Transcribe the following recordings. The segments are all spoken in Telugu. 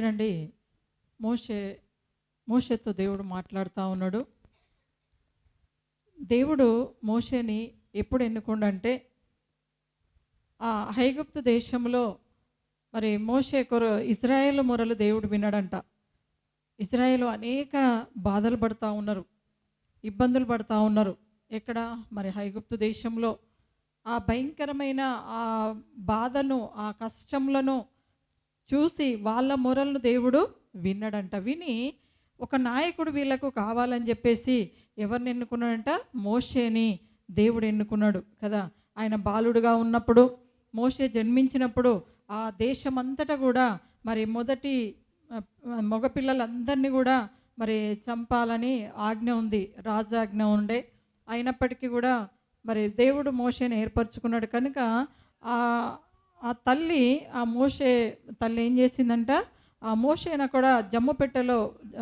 చూడండి, మోషే మోషేతో దేవుడు మాట్లాడుతూ ఉన్నాడు. దేవుడు మోషేని ఎప్పుడు ఎన్నుకుండంటే, ఆ ఐగుప్తు దేశంలో మరి మోషే ఇజ్రాయేలు మొరలు దేవుడు విన్నాడంట. ఇజ్రాయేలు అనేక బాధలు పడుతూ ఉన్నారు, ఇబ్బందులు పడుతూ ఉన్నారు. ఎక్కడ? మరి ఐగుప్తు దేశంలో ఆ భయంకరమైన ఆ బాధను, ఆ కష్టములను చూసి వాళ్ళ మొరలను దేవుడు విన్నాడంట. విని ఒక నాయకుడు వీళ్ళకు కావాలని చెప్పేసి ఎవరిని ఎన్నుకున్నాడంట? మోషేని దేవుడు ఎన్నుకున్నాడు కదా. ఆయన బాలుడుగా ఉన్నప్పుడు, మోషే జన్మించినప్పుడు ఆ దేశమంతటా కూడా మరి మొదటి మగపిల్లలందరినీ కూడా మరి చంపాలని ఆజ్ఞ ఉంది, రాజాజ్ఞ ఉండే. అయినప్పటికీ కూడా మరి దేవుడు మోషేని ఏర్పరచుకున్నాడు కనుక ఆ ఆ తల్లి ఆ మోషే తల్లి ఏం చేసిందంట, ఆ మోషేన కూడా జమ్ము పెట్టెలో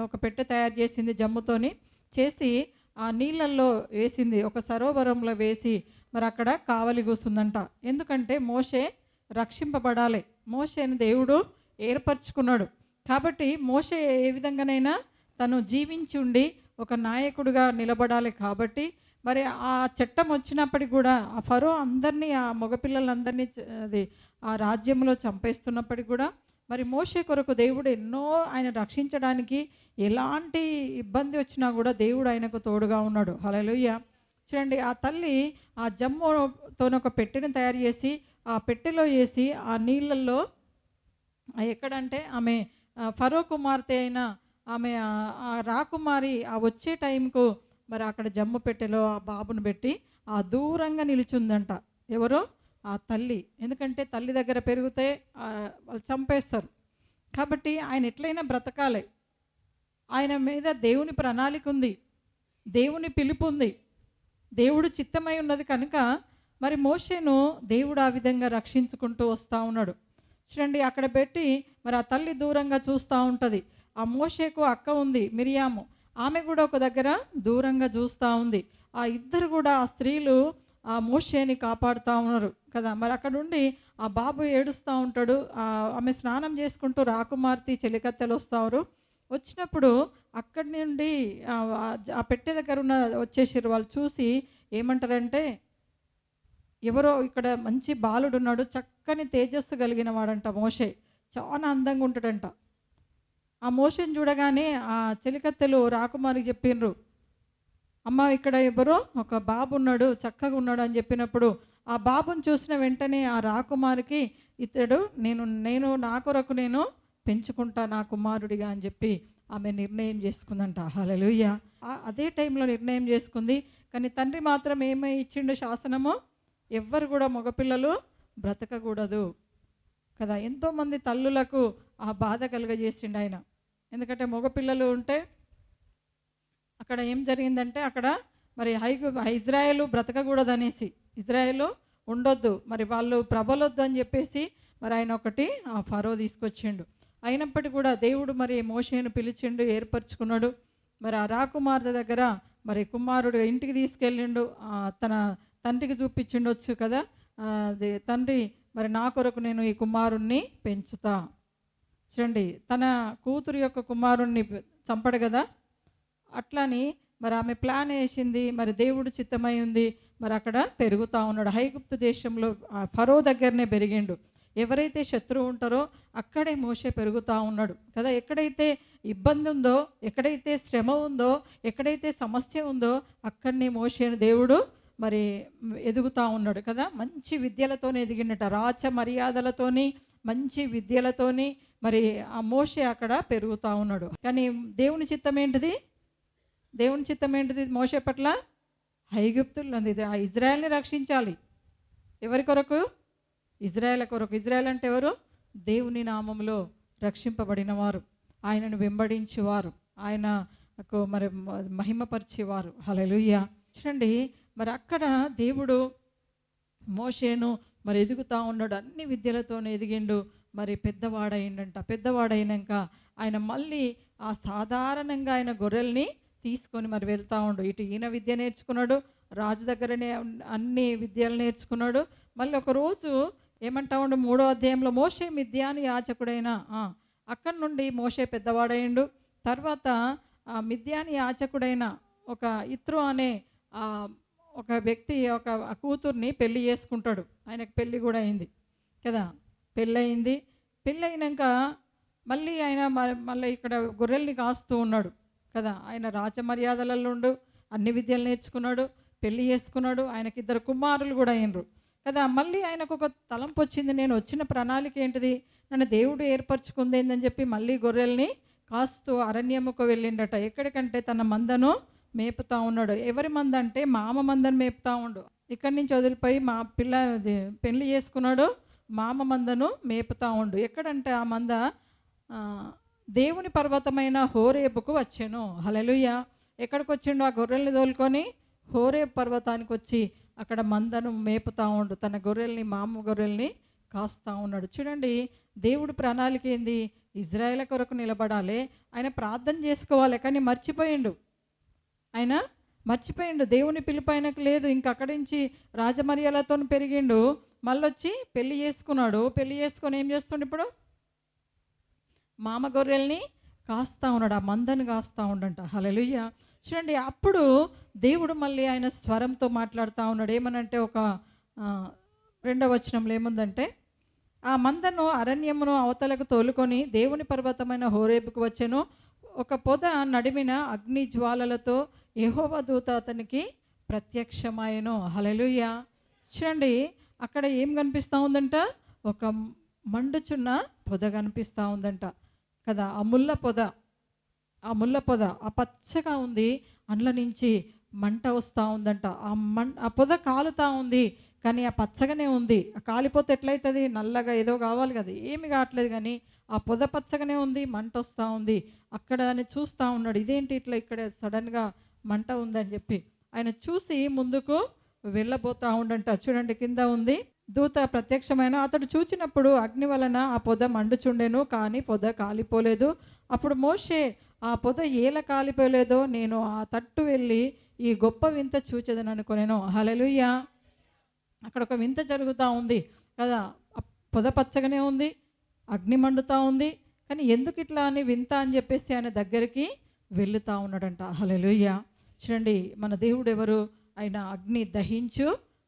ఒక పెట్టె తయారు చేసింది, జమ్ముతోని చేసి ఆ నీళ్ళల్లో వేసింది, ఒక సరోవరంలో వేసి మరి అక్కడ కావలి కూస్తుందంట. ఎందుకంటే మోషే రక్షింపబడాలి, మోషేని దేవుడు ఏర్పరచుకున్నాడు. కాబట్టి మోషే ఏ విధంగానైనా తను జీవించి ఉండి ఒక నాయకుడిగా నిలబడాలి. కాబట్టి మరి ఆ చట్టం వచ్చినప్పటికి కూడా ఆ ఫరో అందరినీ, ఆ మగపిల్లలందరినీ అది ఆ రాజ్యంలో చంపేస్తున్నప్పటికి కూడా మరి మోషే కొరకు దేవుడు ఎన్నో ఆయన రక్షించడానికి ఎలాంటి ఇబ్బంది వచ్చినా కూడా దేవుడు ఆయనకు తోడుగా ఉన్నాడు. హల్లెలూయా. చూడండి, ఆ తల్లి ఆ జమ్ముతోనొక పెట్టెను తయారు చేసి ఆ పెట్టెలో వేసి ఆ నీళ్ళల్లో ఎక్కడంటే ఆమె ఫరో కుమార్తె అయిన ఆమె ఆ రాకుమారి ఆ వచ్చే టైంకు మరి అక్కడ జమ్ము పెట్టెలో ఆ బాబును పెట్టి ఆ దూరంగా నిలుచుందంట. ఎవరు? ఆ తల్లి. ఎందుకంటే తల్లి దగ్గర పెరిగితే వాళ్ళు చంపేస్తారు. కాబట్టి ఆయన ఎట్లయినా బ్రతకాలి. ఆయన మీద దేవుని ప్రణాళిక ఉంది, దేవుని పిలుపు ఉంది, దేవుడు చిత్తమై ఉన్నది కనుక మరి మోషేను దేవుడు ఆ విధంగా రక్షించుకుంటూ వస్తూ ఉన్నాడు. చూడండి, అక్కడ పెట్టి మరి ఆ తల్లి దూరంగా చూస్తూ ఉంటుంది. ఆ మోషేకు అక్క ఉంది, మిరియాము. ఆమె కూడా ఒక దగ్గర దూరంగా చూస్తూ ఉంది. ఆ ఇద్దరు కూడా ఆ స్త్రీలు ఆ మోషేని కాపాడుతూ ఉన్నారు కదా. మరి అక్కడ ఉండి ఆ బాబు ఏడుస్తూ ఉంటాడు. ఆమె స్నానం చేసుకుంటూ రాకుమార్తె చెలికత్తెలు వస్తారు. వచ్చినప్పుడు అక్కడి నుండి ఆ పెట్టె దగ్గర ఉన్న వచ్చేసారు. వాళ్ళు చూసి ఏమంటారంటే, ఎవరో ఇక్కడ మంచి బాలుడున్నాడు, చక్కని తేజస్సు కలిగిన వాడంట మోషే, చాలా అందంగా ఉంటాడంట. ఆ మోషేని చూడగానే ఆ చెలికత్తెలు రాకుమారికి చెప్పిండ్రు, అమ్మ ఇక్కడ ఎవరో ఒక బాబు ఉన్నాడు, చక్కగా ఉన్నాడు అని చెప్పినప్పుడు ఆ బాబుని చూసిన వెంటనే ఆ రాకుమారికి ఇతడు నేను నేను నా కొరకు నేను పెంచుకుంటా నా కుమారుడిగా అని చెప్పి ఆమె నిర్ణయం చేసుకుందంట. హల్లెలూయా. అదే టైంలో నిర్ణయం చేసుకుంది. కానీ తండ్రి మాత్రం ఏమై ఇచ్చిండు శాసనము? ఎవ్వరు కూడా మగపిల్లలు బ్రతకకూడదు కదా. ఎంతోమంది తల్లులకు ఆ బాధ కలుగజేసిండు ఆయన. ఎందుకంటే మగపిల్లలు ఉంటే అక్కడ ఏం జరిగిందంటే, అక్కడ మరి ఇజ్రాయేలు బ్రతకకూడదు అనేసి, ఇజ్రాయేలు ఉండొద్దు, మరి వాళ్ళు ప్రబలొద్దు అని చెప్పేసి మరి ఆయన ఒకటి ఆ ఫరో తీసుకొచ్చిండు. అయినప్పటికీ కూడా దేవుడు మరి మోషేను పిలిచిండు, ఏర్పరచుకున్నాడు. మరి ఆ రాకుమార్తె దగ్గర మరి కుమారుడు ఇంటికి తీసుకెళ్ళిండు. తన తండ్రికి చూపించిండొచ్చు కదా. అది తండ్రి మరి నా కొరకు నేను ఈ కుమారుణ్ణి పెంచుతా. చూడండి, తన కూతురు యొక్క కుమారుణ్ణి చంపడు కదా. అట్లని మరి ఆమె ప్లాన్ వేసింది, మరి దేవుడు చిత్తమై ఉంది. మరి అక్కడ పెరుగుతూ ఉన్నాడు. ఐగుప్తు దేశంలో ఆ ఫరో దగ్గరనే పెరిగిండు. ఎవరైతే శత్రువు ఉంటారో అక్కడే మోషే పెరుగుతూ ఉన్నాడు కదా. ఎక్కడైతే ఇబ్బంది ఉందో, ఎక్కడైతే శ్రమ ఉందో, ఎక్కడైతే సమస్య ఉందో అక్కడనే మోషేను దేవుడు మరి ఎదుగుతూ ఉన్నాడు కదా. మంచి విద్యలతోనే ఎదిగినట, రాచ మర్యాదలతోని మంచి విద్యలతోని మరి ఆ మోషే అక్కడ పెరుగుతూ ఉన్నాడు. కానీ దేవుని చిత్తం ఏంటిది? దేవుని చిత్తం ఏంటిది మోషే పట్ల? ఐగుప్తుల్లో ఆ ఇజ్రాయెల్ని రక్షించాలి. ఎవరి కొరకు? ఇజ్రాయెల్ కొరకు. ఇజ్రాయెల్ అంటే ఎవరు? దేవుని నామంలో రక్షింపబడిన వారు, ఆయనను వెంబడించేవారు, ఆయనకు మరి మహిమపరిచేవారు. హల్లెలూయా. చూడండి, మరి అక్కడ దేవుడు మోషేను మరి ఎదుగుతూ ఉన్నాడు, అన్ని విద్యలతోనే ఎదిగిండు. మరి పెద్దవాడైండంట. పెద్దవాడైనాక ఆయన మళ్ళీ ఆ సాధారణంగా ఆయన గొర్రెల్ని తీసుకొని మరి వెళ్తూ ఉండు. ఇటు ఈయన విద్య నేర్చుకున్నాడు, రాజు దగ్గరనే అన్ని విద్యలు నేర్చుకున్నాడు. మళ్ళీ ఒకరోజు ఏమంటా ఉండు, 3వ అధ్యాయంలో మోషే మిద్యాను యాజకుడైన అక్కడి నుండి మోషే పెద్దవాడయిండు. తర్వాత మిద్యాని యాజకుడైన ఒక ఇత్రో అనే ఆహ్, ఒక వ్యక్తి ఒక కూతుర్ని పెళ్లి చేసుకుంటాడు. ఆయనకు పెళ్లి కూడా అయింది కదా! పెళ్ళయింది. పెళ్ళయినంక మళ్ళీ ఆయన మళ్ళీ ఇక్కడ గొర్రెల్ని కాస్తూ ఉన్నాడు కదా! ఆయన రాజమర్యాదలలో ఉండు, అన్ని విద్యలు నేర్చుకున్నాడు, పెళ్లి చేసుకున్నాడు. ఆయనకిద్దరు కుమారులు కూడా అయిండ్రు కదా! మళ్ళీ ఆయనకొక తలంపొచ్చింది. నేను వచ్చిన ప్రణాళిక ఏంటిది? నన్ను దేవుడు ఏర్పరచుకుందేందని చెప్పి మళ్ళీ గొర్రెల్ని కాస్తూ అరణ్యముకు వెళ్ళిండట. ఎక్కడికంటే తన మందను మేపుతా ఉన్నాడు. ఎవరి మంద అంటే మామ మందను మేపుతా ఉండు. ఇక్కడి నుంచి వదిలిపోయి మా పిల్ల పెళ్లి చేసుకున్నాడు. మామ మందను మేపుతా ఉండు. ఎక్కడంటే ఆ మంద దేవుని పర్వతమైన హోరేబుకు వచ్చెను. హల్లెలూయా! ఎక్కడికొచ్చిండు ఆ గొర్రెల్ని తోలుకొని? హోరేబు పర్వతానికి వచ్చి అక్కడ మందను మేపుతా ఉండు. తన గొర్రెల్ని, మామ గొర్రెల్ని కాస్తా ఉన్నాడు. చూడండి, దేవుడు ప్రణాళిక ఏంది? ఇజ్రాయేల్ కొరకు నిలబడాలి. ఆయన ప్రార్థన చేసుకోవాలి. కానీ మర్చిపోయిండు. ఆయన మర్చిపోయిండు. దేవుని పిలుపు ఆయనకు లేదు. ఇంక అక్కడి నుంచి రాజమర్యాలతో పెరిగిండు. మళ్ళొచ్చి పెళ్లి చేసుకున్నాడు. పెళ్లి చేసుకొని ఏం చేస్తుండు ఇప్పుడు? మామ గొర్రెల్ని కాస్తా ఉన్నాడు. ఆ మందను కాస్తా ఉండంట. హల్లెలూయా! చూడండి, అప్పుడు దేవుడు మళ్ళీ ఆయన స్వరంతో మాట్లాడుతూ ఉన్నాడు. ఏమనంటే ఒక రెండవ వచనంలో ఏముందంటే, ఆ మందను అరణ్యమును అవతలకు తోలుకొని దేవుని పర్వతమైన హోరేబుకు వచ్చెను. ఒక పొద నడిమిన అగ్ని జ్వాలలతో యెహోవా దూత అతనికి ప్రత్యక్షమాయెను. హల్లెలూయా! చూడండి, అక్కడ ఏం కనిపిస్తూ ఉందంట? ఒక మండుచున్న పొద కనిపిస్తూ ఉందంట కదా! ఆ ముళ్ళ పొద, ఆ ముళ్ళ పొద ఆ పచ్చగా ఉంది. అందులో నుంచి మంట వస్తూ ఉందంట. ఆ పొద కాలుతూ ఉంది. కానీ ఆ పచ్చగానే ఉంది. కాలిపోతే ఎట్లయితుంది? నల్లగా ఏదో కావాలి కదా! ఏమి కావట్లేదు. కానీ ఆ పొద పచ్చగానే ఉంది. మంట వస్తూ ఉంది. అక్కడ అని చూస్తూ ఉన్నాడు. ఇదేంటి ఇట్లా ఇక్కడ సడన్గా మంట ఉందని చెప్పి ఆయన చూసి ముందుకు వెళ్ళబోతూ ఉండంట. చూడండి, కింద ఉంది, దూత ప్రత్యక్షమైన అతడు చూచినప్పుడు అగ్ని వలన ఆ పొద మండుచుండెను, కానీ పొద కాలిపోలేదు. అప్పుడు మోషే, ఆ పొద ఏల కాలిపోలేదో నేను ఆ తట్టు వెళ్ళి ఈ గొప్ప వింత చూచెదను అనుకొనెను. హల్లెలూయా! అక్కడ ఒక వింత జరుగుతూ ఉంది కదా! పొద పచ్చగానే ఉంది, అగ్ని మండుతూ ఉంది. కానీ ఎందుకు ఇట్లా అని వింత అని చెప్పేసి ఆయన దగ్గరికి వెళుతూ ఉన్నాడంట. హల్లెలూయా! చూడండి, మన దేవుడు ఎవరు? ఆయన అగ్ని, దహించు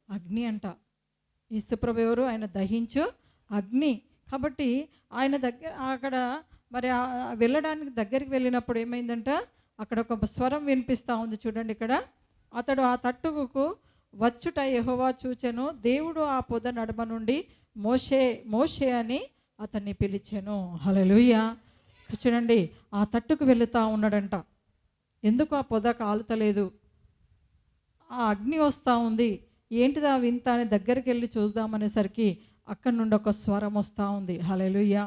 అగ్ని అంట. యేసుప్రభు ఎవరు? ఆయన దహించు అగ్ని. కాబట్టి ఆయన దగ్గర అక్కడ మరి వెళ్ళడానికి దగ్గరికి వెళ్ళినప్పుడు ఏమైందంట? అక్కడ ఒక స్వరం వినిపిస్తూ ఉంది. చూడండి ఇక్కడ, అతడు ఆ తట్టుకు వచ్చుట యెహోవా చూచెను. దేవుడు ఆ పొద నడుమ నుండి మోషే మోషే అని అతన్ని పిలిచెను. హల్లెలూయా! చూడండి, ఆ తట్టుకు వెళుతూ ఉన్నాడంట. ఎందుకు ఆ పొద కాలుతలేదు? ఆ అగ్ని వస్తూ ఉంది. ఏంటిది ఆ వింత అని దగ్గరికి వెళ్ళి చూద్దామనేసరికి అక్కడి నుండి ఒక స్వరం వస్తూ ఉంది. హల్లెలూయా!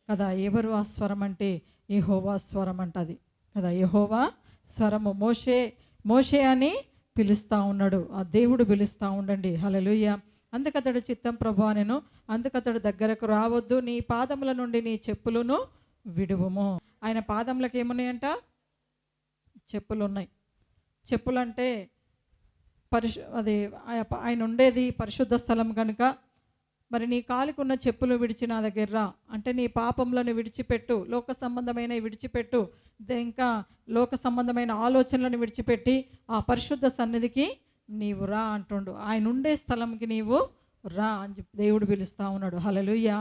కదా! ఎవరు ఆ స్వరం అంటే యెహోవా స్వరం అంటది కదా! యెహోవా స్వరము. మోషే మోషే అని పిలుస్తూ ఉన్నాడు. ఆ దేవుడు పిలుస్తూ ఉండండి. హల్లెలూయా! అందుకతడు చిత్తం ప్రభువా నేను, అందుకతడు దగ్గరకు రావద్దు, నీ పాదముల నుండి నీ చెప్పులను విడువుము. ఆయన పాదములకు ఏమున్నాయంట? చెప్పులు ఉన్నాయి. చెప్పులంటే అది ఆయన ఉండేది పరిశుద్ధ స్థలం కనుక, మరి నీ కాలికున్న చెప్పులు విడిచి నా దగ్గర రా అంటే, నీ పాపములను విడిచిపెట్టు, లోక సంబంధమైన విడిచిపెట్టు, ఇంకా లోక సంబంధమైన ఆలోచనలను విడిచిపెట్టి ఆ పరిశుద్ధ సన్నిధికి నీవు రా అంటుండు. ఆయన ఉండే స్థలంకి నీవు రా అని చెప్పి దేవుడు పిలుస్తూ ఉన్నాడు. హల్లెలూయా!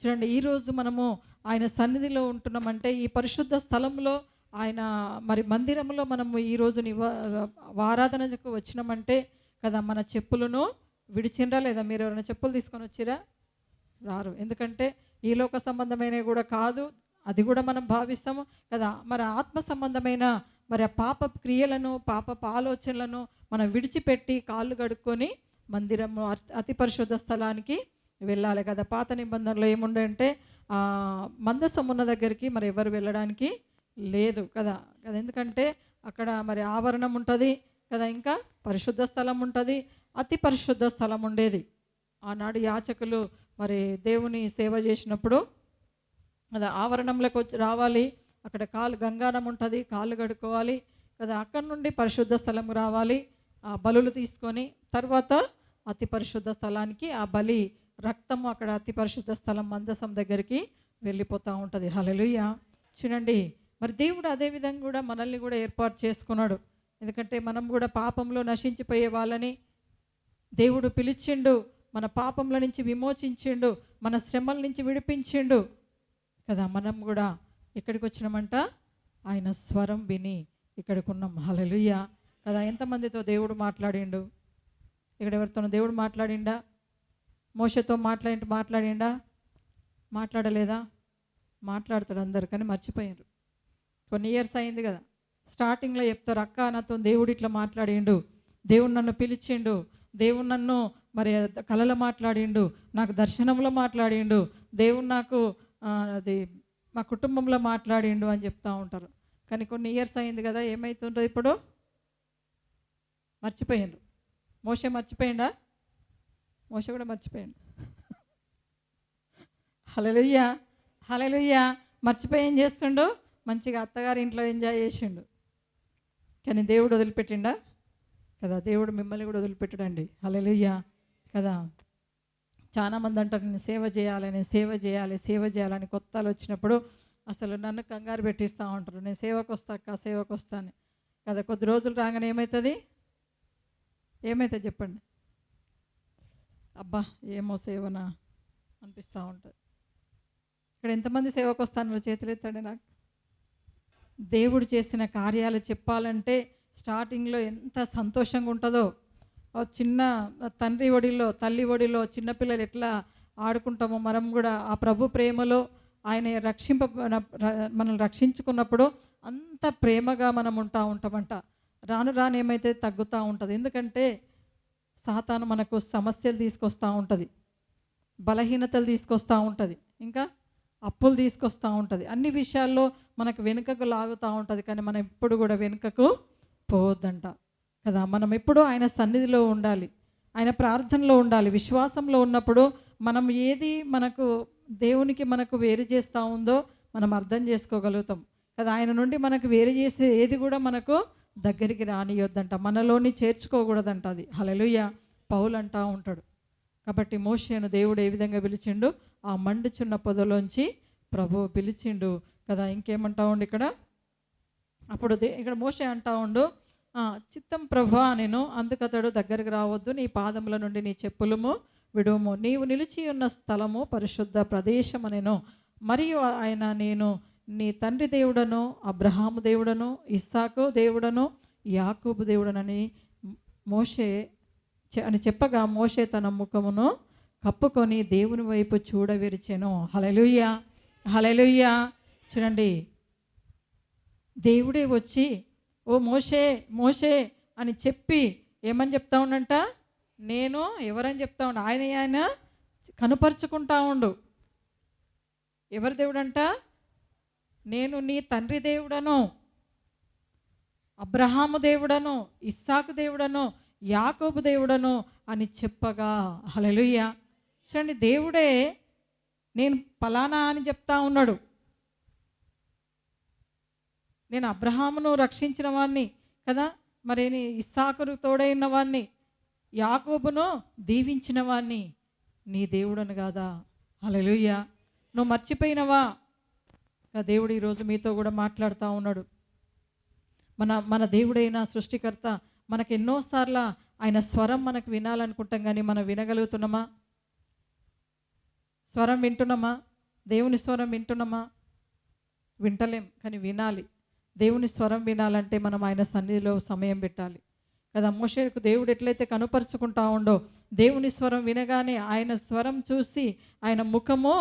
చూడండి, ఈరోజు మనము ఆయన సన్నిధిలో ఉంటున్నామంటే, ఈ పరిశుద్ధ స్థలంలో ఆయన మరి మందిరంలో మనము ఈరోజు ఆరాధనకు వచ్చినామంటే కదా, మన చెప్పులను విడిచిండ్రా లేదా? మీరు ఎవరైనా చెప్పులు తీసుకొని వచ్చిరా? రారు. ఎందుకంటే ఈ లోక సంబంధమైనవి కూడా కాదు, అది కూడా మనం భావిస్తాము కదా. మరి ఆత్మ సంబంధమైన మరి ఆ పాప క్రియలను, పాపపు ఆలోచనలను మనం విడిచిపెట్టి కాళ్ళు కడుక్కొని మందిరము, అతి పరిశుద్ధ స్థలానికి వెళ్ళాలి కదా. పాత నిబంధనలో ఏముండే అంటే మందసం ఉన్న దగ్గరికి మరి ఎవరు వెళ్ళడానికి లేదు కదా. ఎందుకంటే అక్కడ మరి ఆవరణం ఉంటుంది కదా, ఇంకా పరిశుద్ధ స్థలం ఉంటుంది, అతి పరిశుద్ధ స్థలం ఉండేది. ఆనాడు యాచకులు మరి దేవుని సేవ చేసినప్పుడు అది ఆవరణంలోకి వచ్చి రావాలి. అక్కడ గంగానం ఉంటుంది, కాళ్ళు కడుక్కోవాలి కదా. అక్కడి నుండి పరిశుద్ధ స్థలం రావాలి, ఆ బలులు తీసుకొని తర్వాత అతి పరిశుద్ధ స్థలానికి ఆ బలి రక్తము అక్కడ అతి పరిశుద్ధ స్థలం మందసం దగ్గరికి వెళ్ళిపోతూ ఉంటుంది. హల్లెలూయా. చూడండి, మరి దేవుడు అదే విధంగా కూడా మనల్ని కూడా ఏర్పాటు చేసుకున్నాడు. ఎందుకంటే మనం కూడా పాపంలో నశించిపోయే వాళ్ళని దేవుడు పిలిచిండు, మన పాపంల నుంచి విమోచించిండు, మన శ్రమల నుంచి విడిపించిండు కదా. మనం కూడా ఎక్కడికి వచ్చినామంట, ఆయన స్వరం విని ఇక్కడికి ఉన్నాం. హల్లెలూయా కదా. ఎంతమందితో దేవుడు మాట్లాడిండు? ఇక్కడ ఎవరితోనో దేవుడు మాట్లాడిండా? మోషతో మాట్లాడిండా? మాట్లాడలేదా? మాట్లాడతాడు అందరు, కానీ మర్చిపోయారు. కొన్ని ఇయర్స్ అయింది కదా. స్టార్టింగ్లో చెప్తారు, అక్క నాతో దేవుడు ఇట్లా మాట్లాడిండు, దేవుడు నన్ను పిలిచిండు, దేవుడు నన్ను మరి కలలో మాట్లాడిండు, నాకు దర్శనంలో మాట్లాడిండు, దేవుడు నాకు అది మా కుటుంబంలో మాట్లాడిండు అని చెప్తూ ఉంటారు. కానీ కొన్ని ఇయర్స్ అయింది కదా, ఏమవుతుంటుంది ఇప్పుడు? మర్చిపోయిండు. మోషే మర్చిపోయిండా? మోషే కూడా మర్చిపోయిండు. హల్లెలూయా, హల్లెలూయా. మర్చిపోయి ఏం చేస్తుండు? మంచిగా అత్తగారి ఇంట్లో ఎంజాయ్ చేసిండు. కానీ దేవుడు వదిలిపెట్టిండా కదా. దేవుడు మిమ్మల్ని కూడా వదిలిపెట్టడండి. హల్లెలూయా కదా. చాలామంది అంటారు, నేను సేవ చేయాలి, నేను సేవ చేయాలి, సేవ చేయాలని కొత్తలు వచ్చినప్పుడు అసలు నన్ను కంగారు పెట్టిస్తూ ఉంటారు. నేను సేవకు వస్తాక, సేవకు వస్తాను కదా. కొద్ది రోజులు రాగానే ఏమవుతుంది? చెప్పండి. అబ్బా ఏమో సేవనా అనిపిస్తూ ఉంటుంది. ఇక్కడ ఎంతమంది సేవకు వస్తాను చేతులు ఎత్తండి. నాకు దేవుడు చేసిన కార్యాలు చెప్పాలంటే స్టార్టింగ్లో ఎంత సంతోషంగా ఉంటుందో. చిన్న తండ్రి ఒడిలో, తల్లి ఒడిలో చిన్నపిల్లలు ఎట్లా ఆడుకుంటామో మనం కూడా ఆ ప్రభు ప్రేమలో ఆయన మనల్ని రక్షించుకున్నప్పుడు అంత ప్రేమగా మనం ఉంటామంట. రాను రాను ఏమైతే తగ్గుతూ ఉంటుంది. ఎందుకంటే సాతాను మనకు సమస్యలు తీసుకొస్తూ ఉంటుంది, బలహీనతలు తీసుకొస్తూ ఉంటుంది, ఇంకా అప్పులు తీసుకొస్తూ ఉంటుంది, అన్ని విషయాల్లో మనకు వెనుకకు లాగుతూ ఉంటుంది. కానీ మనం ఎప్పుడు కూడా వెనుకకు పోవద్దంట కదా. మనం ఎప్పుడూ ఆయన సన్నిధిలో ఉండాలి, ఆయన ప్రార్థనలో ఉండాలి. విశ్వాసంలో ఉన్నప్పుడు మనం ఏది మనకు దేవునికి మనకు వేరు చేస్తూ ఉందో మనం అర్థం చేసుకోగలుగుతాం కదా. ఆయన నుండి మనకు వేరు చేసే ఏది కూడా మనకు దగ్గరికి రానియొద్దంట, మనలోని చేర్చుకోకూడదంట అది. హల్లెలూయా. పౌలు అంటూ ఉంటాడు. కాబట్టి మోషేను దేవుడు ఏ విధంగా పిలిచిండు? ఆ మండుచున్న పొదలోంచి ప్రభువు పిలిచిండు కదా. ఇంకేమంటా ఉండు ఇక్కడ? అప్పుడు ఇక్కడ మోషే అంటా ఉండు, చిత్తం ప్రభువా నేను, అందుకతడు దగ్గరికి రావద్దు, నీ పాదముల నుండి నీ చెప్పులము విడుము, నీవు నిలిచి ఉన్న స్థలము పరిశుద్ధ ప్రదేశమనెను, మరియు ఆయన నేను నీ తండ్రి దేవుడను, అబ్రహాము దేవుడను, ఇస్సాకు దేవుడను, యాకోబు దేవుడనని మోషే అని చెప్పగా మోషే తన ముఖమును కప్పుకొని దేవుని వైపు చూడవిరిచెను. హల్లెలూయా, హల్లెలూయా. చూడండి, దేవుడే వచ్చి ఓ మోషే మోషే అని చెప్పి ఏమని చెప్తా ఉండంట? నేను ఎవరని చెప్తా ఉండు? ఆయన కనుపరుచుకుంటా ఉండు. ఎవరి దేవుడంట? నేను నీ తండ్రి దేవుడను, అబ్రహాము దేవుడను, ఇస్సాకు దేవుడను, యాకోబు దేవుడను అని చెప్పగా. హల్లెలూయా. చూడండి, దేవుడే నేను ఫలానా అని చెప్తా ఉన్నాడు. నేను అబ్రహామును రక్షించిన వాడిని కదా, మరి ఇస్సాకును తోడైన వాడిని, యాకోబును దీవించిన వాడిని, నీ దేవుడను కాదా? హల్లెలూయా. నువ్వు మర్చిపోయినవా? దేవుడు ఈరోజు మీతో కూడా మాట్లాడుతూ ఉన్నాడు. మన దేవుడైన సృష్టికర్త మనకు ఎన్నోసార్లు ఆయన స్వరం మనకు వినాలనుకుంటాం, కానీ మనం వినగలుగుతున్నామా? స్వరం వింటున్నామా? దేవుని స్వరం వింటున్నామా? వింటలేం, కానీ వినాలి. దేవుని స్వరం వినాలంటే మనం ఆయన సన్నిధిలో సమయం పెట్టాలి కదా. మోషేకు దేవుడు ఎట్లయితే కనుపరుచుకుంటా ఉండో, దేవుని స్వరం వినగానే ఆయన స్వరం చూసి ఆయన ముఖము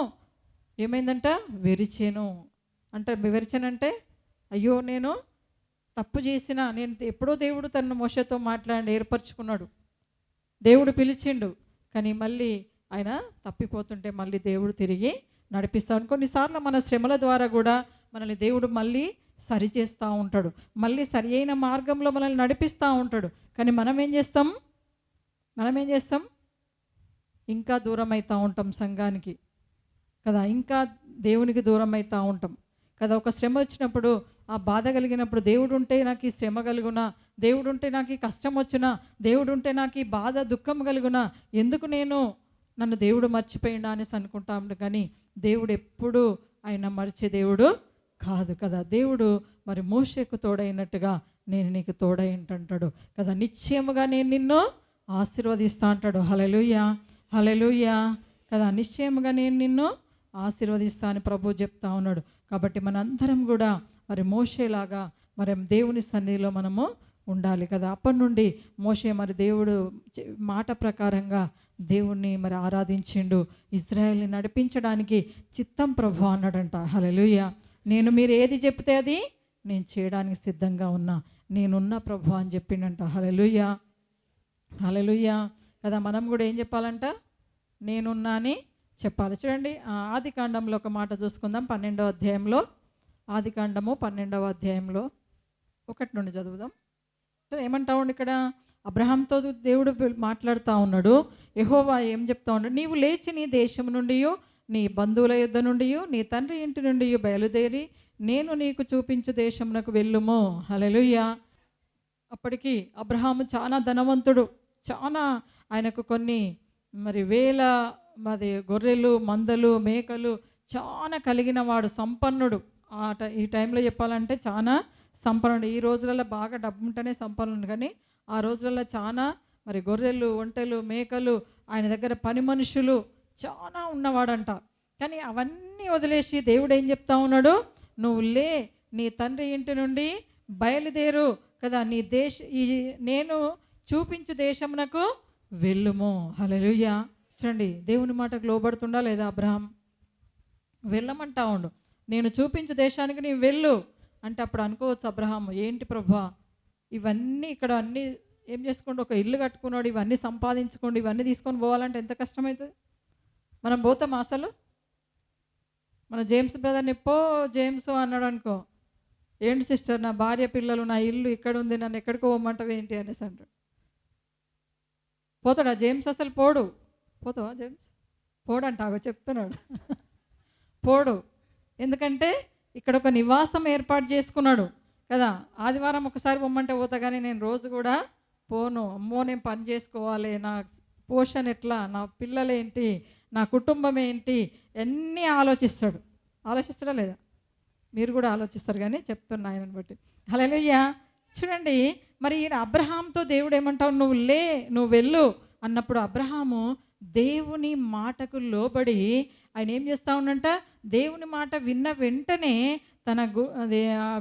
ఏమైందంట? వెరిచెను అంటే. వెరిచెనంటే అయ్యో నేను తప్పు చేసిన, నేను ఎప్పుడో దేవుడు తన మోషేతో మాట్లాడి ఏర్పరచుకున్నాడు, దేవుడు పిలిచిండు, కానీ మళ్ళీ ఆయన తప్పిపోతుంటే మళ్ళీ దేవుడు తిరిగి నడిపిస్తాడు. కొన్నిసార్లు మన శ్రమల ద్వారా కూడా మనల్ని దేవుడు మళ్ళీ సరిచేస్తూ ఉంటాడు, మళ్ళీ సరి అయిన మార్గంలో మనల్ని నడిపిస్తూ ఉంటాడు. కానీ మనం ఏం చేస్తాం? ఇంకా దూరం అవుతూ ఉంటాం సంఘానికి కదా, ఇంకా దేవునికి దూరం అవుతూ ఉంటాం కదా. ఒక శ్రమ వచ్చినప్పుడు, ఆ బాధ కలిగినప్పుడు, దేవుడు ఉంటే నాకు ఈ శ్రమ కలుగునా, దేవుడు ఉంటే నాకు ఈ కష్టం వచ్చునా, దేవుడు ఉంటే నాకు ఈ బాధ దుఃఖం కలుగునా, ఎందుకు నేను నన్ను దేవుడు మర్చిపోయిండా అనేసి అనుకుంటాం, కానీ దేవుడు ఎప్పుడూ ఆయన మర్చే దేవుడు కాదు కదా. దేవుడు మరి మోషేకు తోడైనట్టుగా నేను నీకు తోడైంటాడు కదా. నిశ్చయముగా నేను నిన్ను ఆశీర్వదిస్తా అంటాడు. హల్లెలూయా, హల్లెలూయా కదా. నిశ్చయముగా నేను నిన్ను ఆశీర్వదిస్తా అని ప్రభు చెప్తా ఉన్నాడు. కాబట్టి మనందరం కూడా మరి మోషేలాగా మరి దేవుని సన్నిధిలో మనము ఉండాలి కదా. అప్పటి నుండి మోషే మరి దేవుడు మాట ప్రకారంగా దేవుణ్ణి మరి ఆరాధించిండు. ఇజ్రాయెల్ని నడిపించడానికి చిత్తం ప్రభు అన్నాడంట. హల్లెలూయా. నేను మీరు ఏది చెప్తే అది నేను చేయడానికి సిద్ధంగా ఉన్నా, నేనున్న ప్రభు అని చెప్పిండంట. హల్లెలూయా, హల్లెలూయా కదా. మనం కూడా ఏం చెప్పాలంట? నేనున్నా అని చెప్పాలి. చూడండి, ఆది కాండంలో ఒక మాట చూసుకుందాం. 12వ అధ్యాయంలో, ఆది కాండము 12వ అధ్యాయంలో 1 నుండి చదువుదాం. ఏమంటా ఉండి ఇక్కడ అబ్రహాంతో దేవుడు మాట్లాడుతూ ఉన్నాడు. యెహోవా ఏం చెప్తా ఉన్నాడు? నీవు లేచి నీ దేశం నుండి, నీ బంధువుల యుద్ధ నుండి, నీ తండ్రి ఇంటి నుండి బయలుదేరి నేను నీకు చూపించు దేశమునకు వెళ్ళుము. హల్లెలూయా. అప్పటికి అబ్రహాము చాలా ధనవంతుడు, చాలా ఆయనకు కొన్ని మరి వేల మరి గొర్రెలు, మందలు, మేకలు చాలా కలిగిన వాడు, సంపన్నుడు. ఈ టైంలో చెప్పాలంటే చాలా సంపన్నుడు. ఈ రోజులలో బాగా డబ్బు ఉంటేనే సంపన్నుడు, కానీ ఆ రోజులలో చాలా మరి గొర్రెలు, ఒంటెలు, మేకలు, ఆయన దగ్గర పని మనుషులు చాలా ఉన్నవాడంట. కానీ అవన్నీ వదిలేసి దేవుడు ఏం చెప్తా ఉన్నాడు? నువ్వు లే, నీ తండ్రి ఇంటి నుండి బయలుదేరు కదా, నీ నేను చూపించు దేశమునకు వెళ్ళుము. హల్లెలూయా. చూడండి, దేవుని మాటకు లోబడుతుండా లేదా అబ్రహాం? వెళ్ళమంటా ఉండు, నేను చూపించు దేశానికి నీవు వెళ్ళు అంటే అప్పుడు అనుకోవచ్చు అబ్రహాం, ఏంటి ప్రభా ఇవన్నీ ఇక్కడ అన్నీ ఏం చేసుకోండి, ఒక ఇల్లు కట్టుకున్నాడు, ఇవన్నీ సంపాదించుకోండి, ఇవన్నీ తీసుకొని పోవాలంటే ఎంత కష్టమవుతుంది? మనం పోతాం అసలు? మన జేమ్స్ బ్రదర్ని జేమ్స్ అన్నాడు అనుకో, ఏంటి సిస్టర్ నా భార్య పిల్లలు నా ఇల్లు ఇక్కడ ఉంది, నన్ను ఎక్కడికో పోమంటావు ఏంటి అనేసి అంటాడు. పోతాడా జేమ్స్? అసలు పోడు. పోతావా జేమ్స్? పోడంటాగో చెప్తున్నాడు. పోడు. ఎందుకంటే ఇక్కడ ఒక నివాసం ఏర్పాటు చేసుకున్నాడు కదా. ఆదివారం ఒకసారి పొమ్మంటే పోతా, కానీ నేను రోజు కూడా పోను. అమ్మో నేను పని చేసుకోవాలి, నా పోషణ ఎట్లా, నా పిల్లలేంటి, నా కుటుంబం ఏంటి, అన్నీ ఆలోచిస్తాడు. ఆలోచిస్తాడా లేదా? మీరు కూడా ఆలోచిస్తారు, కానీ చెప్తున్నా ఆయనను బట్టి. హల్లెలూయా. చూడండి, మరి ఈయన అబ్రహాంతో దేవుడు ఏమంటావు? నువ్వు లే, నువ్వు వెళ్ళు అన్నప్పుడు అబ్రహాము దేవుని మాటకు లోబడి ఆయన ఏం చేస్తూ ఉన్నంట? దేవుని మాట విన్న వెంటనే తన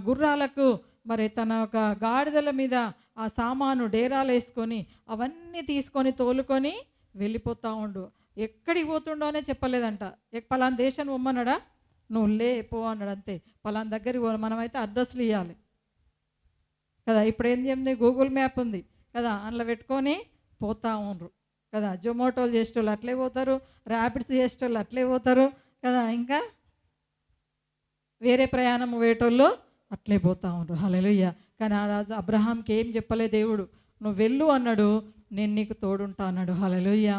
గుర్రాలకు మరి తన ఒక గాడిదల మీద ఆ సామాను డేరాలు వేసుకొని అవన్నీ తీసుకొని తోలుకొని వెళ్ళిపోతూ ఉండు. ఎక్కడికి పోతుండో అనే చెప్పలేదంట. పలానా దేశం పొమ్మన్నాడా? నువ్వు లే పో అన్నాడు అంతే. పలానా దగ్గరికి మనమైతే అడ్రస్లు ఇవ్వాలి కదా. ఇప్పుడు ఏం చేయండి, గూగుల్ మ్యాప్ ఉంది కదా, అందులో పెట్టుకొని పోతూ ఉండరు కదా. జొమాటోలు చేసేటోళ్ళు అట్లే పోతారు, ర్యాపిడ్స్ చేసేటోళ్ళు అట్లే పోతారు కదా, ఇంకా వేరే ప్రయాణం పోయేటోళ్ళు అట్లే పోతూ ఉండరు. హల్లెలూయా. కానీ ఆ రాజు అబ్రహాంకి ఏం చెప్పలే దేవుడు, నువ్వు వెళ్ళు అన్నాడు, నేను నీకు తోడుంటా అన్నాడు. హల్లెలూయా.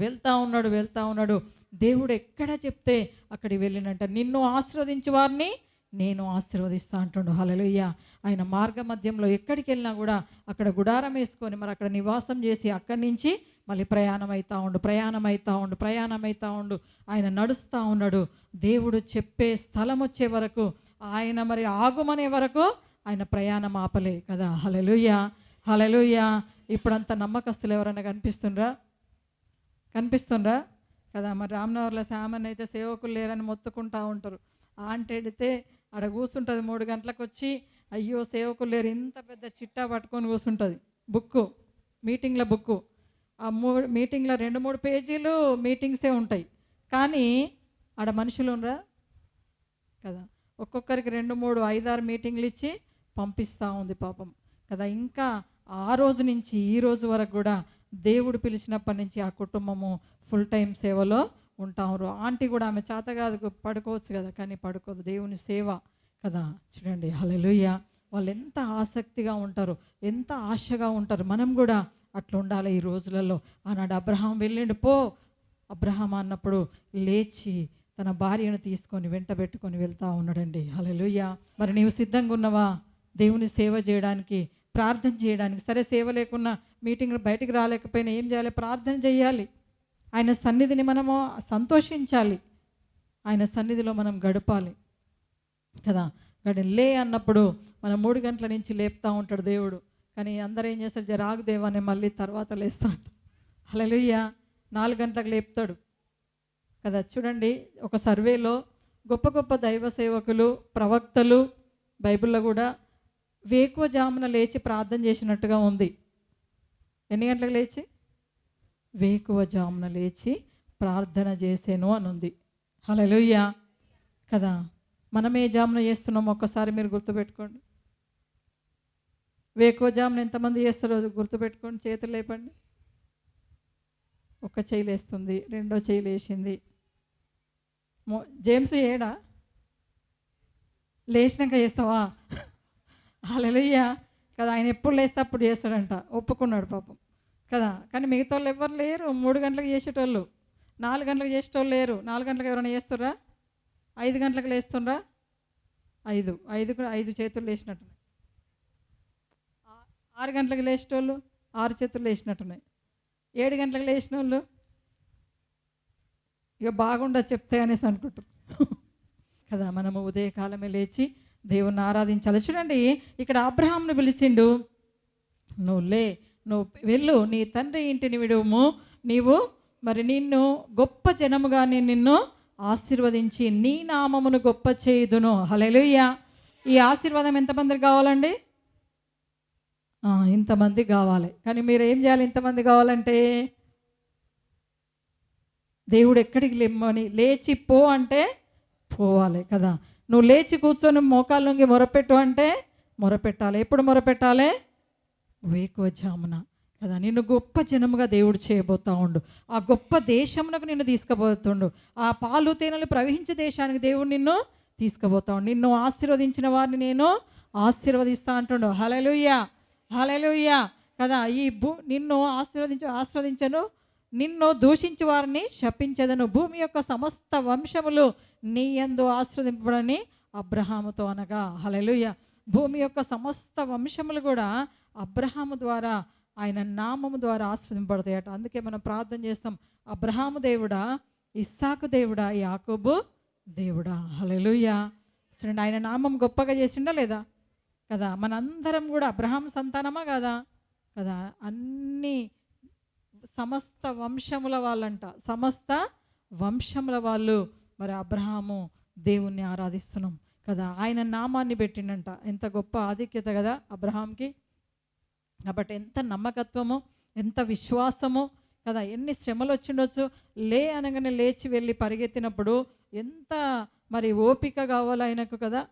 వెళ్తూ ఉన్నాడు. దేవుడు ఎక్కడ చెప్తే అక్కడికి వెళ్ళినంట. నిన్ను ఆశీర్వదించే వారిని నేను ఆశీర్వదిస్తా అంటుండు. హల్లెలూయా. ఆయన మార్గ మధ్యంలో ఎక్కడికి వెళ్ళినా కూడా అక్కడ గుడారం వేసుకొని మరి అక్కడ నివాసం చేసి అక్కడి నుంచి మళ్ళీ ప్రయాణం అవుతూ ఉండు. ఆయన నడుస్తూ ఉన్నాడు. దేవుడు చెప్పే స్థలం వచ్చే వరకు, ఆయన మరి ఆగుమనే వరకు ఆయన ప్రయాణం ఆపలే కదా. హల్లెలూయా, హల్లెలూయా. ఇప్పుడంత నమ్మకస్తులు ఎవరైనా కనిపిస్తుండ్రా కదా. మరి రామనగర్లో శామన్ అయితే సేవకులు లేరని మొత్తుకుంటూ ఉంటారు. ఆంటెడితే ఆడ కూర్చుంటుంది 3 గంటలకు వచ్చి, అయ్యో సేవకులు లేరు, ఇంత పెద్ద చిట్టా పట్టుకొని కూర్చుంటుంది. మీటింగ్ల బుక్కు ఆ మీటింగ్లో 2-3 పేజీలు మీటింగ్సే ఉంటాయి, కానీ ఆడ మనుషులు ఉండరా కదా. ఒక్కొక్కరికి 2-3 5-6 మీటింగ్లు ఇచ్చి పంపిస్తూ ఉంది పాపం కదా. ఇంకా ఆ రోజు నుంచి ఈ రోజు వరకు కూడా దేవుడు పిలిచినప్పటి నుంచి ఆ కుటుంబము ఫుల్ టైం సేవలో ఉంటారు. ఆంటీ కూడా ఆమె చేత కాదు, పడుకోవచ్చు కదా, కానీ పడుకోదు, దేవుని సేవ కదా. చూడండి, హల్లెలూయా. వాళ్ళు ఎంత ఆసక్తిగా ఉంటారు, ఎంత ఆశగా ఉంటారు. మనం కూడా అట్లా ఉండాలి ఈ రోజులలో. ఆనాడు అబ్రహాం వెళ్ళిండు. అబ్రహాం అన్నప్పుడు లేచి తన భార్యను తీసుకొని వెంట పెట్టుకొని వెళ్తూ ఉన్నాడండి. హల్లెలూయా. మరి నీవు సిద్ధంగా ఉన్నవా దేవుని సేవ చేయడానికి, ప్రార్థన చేయడానికి? సరే, సేవ లేకున్నా మీటింగ్ బయటికి రాలేకపోయినా ఏం చేయాలి? ప్రార్థన చేయాలి ఆయన సన్నిధిని మనము సంతోషించాలి, ఆయన సన్నిధిలో మనం గడపాలి కదా. లే అన్నప్పుడు మనం 3 గంటల నుంచి లేపుతూ ఉంటాడు దేవుడు. కానీ అందరూ ఏం చేస్తారు, జరాగు దేవాన్ని మళ్ళీ తర్వాత లేస్తాడు. హల్లెలూయా. 4 గంటలకు లేపుతాడు కదా. చూడండి, ఒక సర్వేలో గొప్ప గొప్ప దైవ సేవకులు, ప్రవక్తలు బైబిల్లో కూడా వేకువజామున లేచి ప్రార్థన చేసినట్టుగా ఉంది. ఎన్ని గంటలకు లేచి? వేకువజామున లేచి ప్రార్థన చేసేను అని ఉంది. హల్లెలూయా కదా. మనం ఏ జామున చేస్తున్నాం ఒక్కసారి మీరు గుర్తుపెట్టుకోండి. వేకువజామున ఎంతమంది చేస్తారో గుర్తుపెట్టుకోండి, చేతులు లేపండి. ఒక చెయ్యి లేస్తుంది, రెండో చెయ్యి లేచింది. జేమ్స్ ఏడా లేచినాక చేస్తావా? హల్లెలూయా కదా. ఆయన ఎప్పుడు లేస్తే అప్పుడు చేస్తాడంట, ఒప్పుకున్నాడు పాపం కదా. కానీ మిగతా వాళ్ళు ఎవరు లేరు 3 గంటలకు చేసేటోళ్ళు, 4 గంటలకు చేసేటోళ్ళు లేరు. 4 గంటలకు ఎవరైనా చేస్తుర్రా? 5 గంటలకు లేస్తుండ్రా? 5 చేతులు లేచినట్టున్నాయి. 6 గంటలకు లేచేటోళ్ళు 6 చేతులు లేచినట్టున్నాయి. 7 గంటలకు లేచిన వాళ్ళు ఇక బాగుండదు చెప్తే అనేసి అనుకుంటారు కదా. మనము ఉదయకాలమే లేచి దేవుణ్ణి ఆరాధించాలి. చూడండి, ఇక్కడ అబ్రహాంను పిలిచిండు, నువ్వు వెళ్ళు, నీ తండ్రి ఇంటిని విడుము, నీవు మరి నిన్ను గొప్ప జనముగా నేను నిన్ను ఆశీర్వదించి నీ నామమును గొప్ప చేయుదును. హల్లెలూయా. ఈ ఆశీర్వాదం ఎంతమందికి కావాలండి? ఇంతమంది కావాలి. కానీ మీరు ఏం చేయాలి? ఇంతమంది కావాలంటే దేవుడు ఎక్కడికి లేమ్మని లేచి పో అంటే పోవాలి కదా. నువ్వు లేచి కూర్చొని మోకాళ్ళొంగి మొరపెట్టు అంటే మొరపెట్టాలి. ఎప్పుడు మొరపెట్టాలి? వేకువజామున కదా. నిన్ను గొప్ప జనముగా దేవుడు చేయబోతా ఉండు. ఆ గొప్ప దేశమునకు నిన్ను తీసుకుపోతుండు. ఆ పాలు తేనెలు ప్రవహించే దేశానికి దేవుడు నిన్ను తీసుకుపోతా ఉండు. నిన్ను ఆశీర్వదించిన వారిని నేను ఆశీర్వదిస్తా అంటుండు. హల్లెలూయా, హల్లెలూయా కదా. నిన్ను ఆశీర్వదించను, నిన్ను దూషించు వారిని శపించదను, భూమి యొక్క సమస్త వంశములు నీ యందు ఆశీర్వదింపబడని అబ్రహాముతో అనగా. హల్లెలూయా. భూమి యొక్క సమస్త వంశములు కూడా అబ్రహాము ద్వారా, ఆయన నామము ద్వారా ఆశీర్వదింపబడతాయట. అందుకే మనం ప్రార్థన చేస్తాం, అబ్రహాము దేవుడా, ఇస్సాకు దేవుడా, యాకోబు దేవుడా. హల్లెలూయా. చూడండి, ఆయన నామం గొప్పగా చేసిండా లేదా కదా. మనందరం కూడా అబ్రహాం సంతానమా కదా కదా. అన్ని సమస్త వంశముల వాళ్ళంట, సమస్త వంశముల వాళ్ళు మరి అబ్రహాము దేవుణ్ణి ఆరాధిస్తున్నాం కదా. ఆయన నామాన్ని పెట్టిండంట. ఎంత గొప్ప ఆధిక్యత కదా అబ్రహాంకి. కాబట్టి ఎంత నమ్మకత్వము, ఎంత విశ్వాసము కదా. ఎన్ని శ్రమలు వచ్చిండొచ్చు, లే అనగానే లేచి వెళ్ళి పరిగెత్తినప్పుడు ఎంత మరి ఓపిక కావాలి ఆయనకు కదా.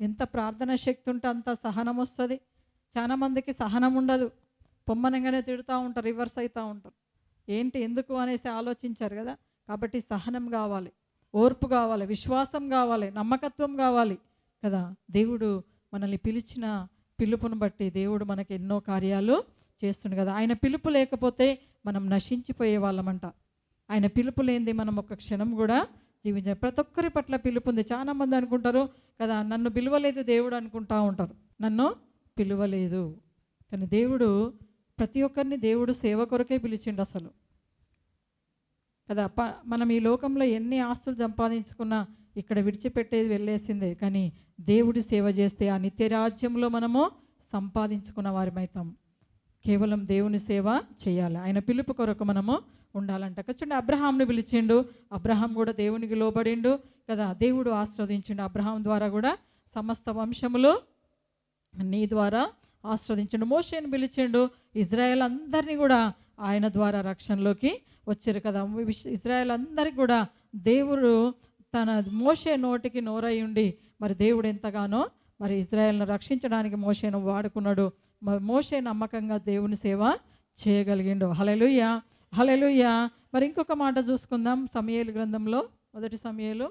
ఎంత ప్రార్థనా శక్తి ఉంటే అంత సహనం వస్తుంది. చాలామందికి సహనం ఉండదు, పొమ్మనంగానే తిడుతూ ఉంటారు, రివర్స్ అవుతూ ఉంటారు. ఏంటి ఎందుకు అనేసి ఆలోచించారు కదా. కాబట్టి సహనం కావాలి, ఓర్పు కావాలి, విశ్వాసం కావాలి, నమ్మకత్వం కావాలి కదా. దేవుడు మనల్ని పిలిచిన పిలుపును బట్టి దేవుడు మనకి ఎన్నో కార్యాలు చేస్తుంది కదా. ఆయన పిలుపు లేకపోతే మనం నశించిపోయే వాళ్ళమంట. ఆయన పిలుపు లేనిది మనం ఒక్క క్షణం కూడా జీవించాలి. ప్రతి ఒక్కరి పట్ల పిలుపు ఉంది. చాలామంది అనుకుంటారు కదా, నన్ను పిలువలేదు దేవుడు అనుకుంటా ఉంటారు, నన్ను పిలువలేదు. కానీ దేవుడు ప్రతి ఒక్కరిని దేవుడు సేవ కొరకే పిలిచిండు అసలు కదా. మనం ఈ లోకంలో ఎన్ని ఆస్తులు సంపాదించుకున్నా ఇక్కడ విడిచిపెట్టేది వెళ్ళేసిందే. కానీ దేవుడి సేవ చేస్తే ఆ నిత్యరాజ్యంలో మనము సంపాదించుకున్న వారిమైతాం. కేవలం దేవుని సేవ చేయాలి, ఆయన పిలుపు కొరకు మనము ఉండాలంట. చూడండి, అబ్రహాంను పిలిచిండు, అబ్రహాం కూడా దేవునికి లోబడిండు కదా. దేవుడు ఆశీర్వదించిండు. అబ్రహాం ద్వారా కూడా సమస్త వంశములు నీ ద్వారా ఆశీర్వదించిండు. మోషేను పిలిచిండు, ఇజ్రాయేల్ అందరినీ కూడా ఆయన ద్వారా రక్షణలోకి వచ్చారు కదా. ఇజ్రాయేల్ అందరికీ కూడా దేవుడు తన మోషే నోటికి నోరై ఉండి మరి దేవుడు ఎంతగానో మరి ఇజ్రాయేల్ను రక్షించడానికి మోషేను వాడుకున్నాడు. మరి మోషే నమ్మకంగా దేవుని సేవ చేయగలిగిండు. హల్లెలూయా, హల్లెలూయా. మరి ఇంకొక మాట చూసుకుందాం. సమూయేలు గ్రంథంలో 1 సమూయేలు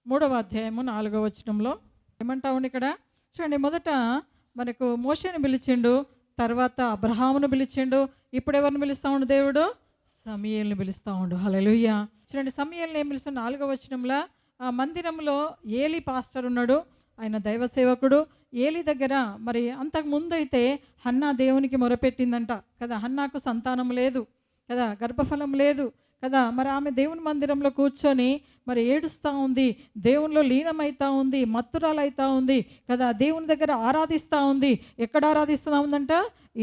3వ అధ్యాయము 4వ వచనంలో ఏమంటా ఉండి ఇక్కడ చూడండి. మొదట మనకు మోషేను పిలిచిండు, తర్వాత అబ్రహామును పిలిచిండు, ఇప్పుడు ఎవరిని పిలుస్తూ ఉండు దేవుడు? సమూయేలుని పిలుస్తూ ఉండు. హల్లెలూయా. చూడండి, సమూయేలుని ఏం పిలుస్తాడు? 4వ వచనంలో ఆ మందిరంలో ఏలి పాస్టర్ ఉన్నాడు, ఆయన దైవ సేవకుడు. ఏలి దగ్గర మరి అంతకు ముందు అయితే హన్నా దేవునికి మొరపెట్టిందంట కదా. హన్నాకు సంతానం లేదు కదా, గర్భఫలం లేదు. కదా. మరి ఆమె దేవుని మందిరంలో కూర్చొని మరి ఏడుస్తూ ఉంది, దేవునిలో లీనమవుతా ఉంది, మత్తురాలవుతా ఉంది కదా. దేవుని దగ్గర ఆరాధిస్తూ ఉంది. ఎక్కడ ఆరాధిస్తూ ఉందంట?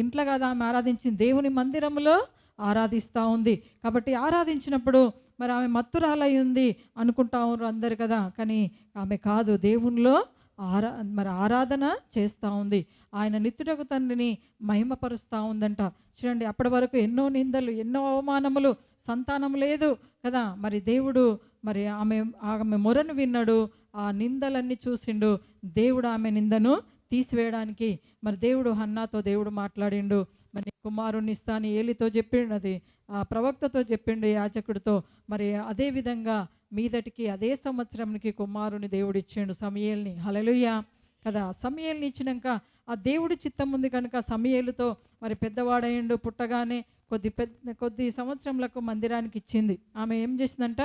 ఇంట్లో కదా ఆమె ఆరాధించింది, దేవుని మందిరంలో ఆరాధిస్తూ ఉంది. కాబట్టి ఆరాధించినప్పుడు మరి ఆమె మత్తురాలై ఉంది అనుకుంటా ఉన్నారు అందరు కదా. కానీ ఆమె కాదు, దేవునిలో మరి ఆరాధన చేస్తూ ఉంది. ఆయన నిత్యుడగు తండ్రిని మహిమపరుస్తూ ఉందంట. చూడండి, అప్పటి వరకు ఎన్నో నిందలు, ఎన్నో అవమానములు, సంతానం లేదు కదా. మరి దేవుడు మరి ఆమె ఆమె మొరను విన్నాడు, ఆ నిందలన్నీ చూసిండు. దేవుడు ఆమె నిందను తీసివేయడానికి మరి దేవుడు హన్నాతో దేవుడు మాట్లాడిండు. మరి కుమారుణ్ణి ఇస్తాను ఏలితో చెప్పిండు, అది ఆ ప్రవక్తతో చెప్పిండు, యాజకుడితో. మరి అదే విధంగా మీదటికి అదే సంవత్సరంకి కుమారుని దేవుడు ఇచ్చిండు, సమూయేలుని. హల్లెలూయా కదా. సమూయేలుని ఇచ్చినాక ఆ దేవుడి చిత్తం ఉంది కనుక సమూయేలుతో మరి పెద్దవాడయ్యిండు. పుట్టగానే కొద్ది సంవత్సరములకు మందిరానికి ఇచ్చింది. ఆమె ఏం చేసిందంట?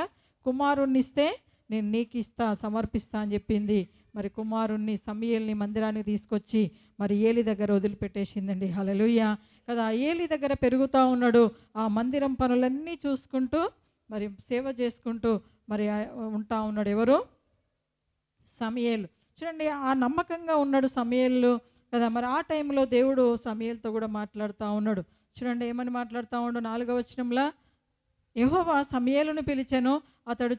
కుమారుణ్ణి ఇస్తే నేను నీకు ఇస్తా, సమర్పిస్తా అని చెప్పింది. మరి కుమారుణ్ణి సమూయేలుని మందిరానికి తీసుకొచ్చి మరి ఏలి దగ్గర వదిలిపెట్టేసిందండి. హల్లెలూయా కదా. ఏలి దగ్గర పెరుగుతూ ఉన్నాడు. ఆ మందిరం పనులన్నీ చూసుకుంటూ మరి సేవ చేసుకుంటూ మరి ఉంటా ఉన్నాడు. ఎవరు? సమూయేలు. చూడండి, ఆ నమ్మకంగా ఉన్నాడు సమూయేలు కదా. మరి ఆ టైంలో దేవుడు సమూయేలుతో కూడా మాట్లాడుతూ ఉన్నాడు. చూడండి ఏమని మాట్లాడుతూ ఉన్నాడు? 4వ వచనంలో, యెహోవా సమూయేలును పిలిచెను, అతడు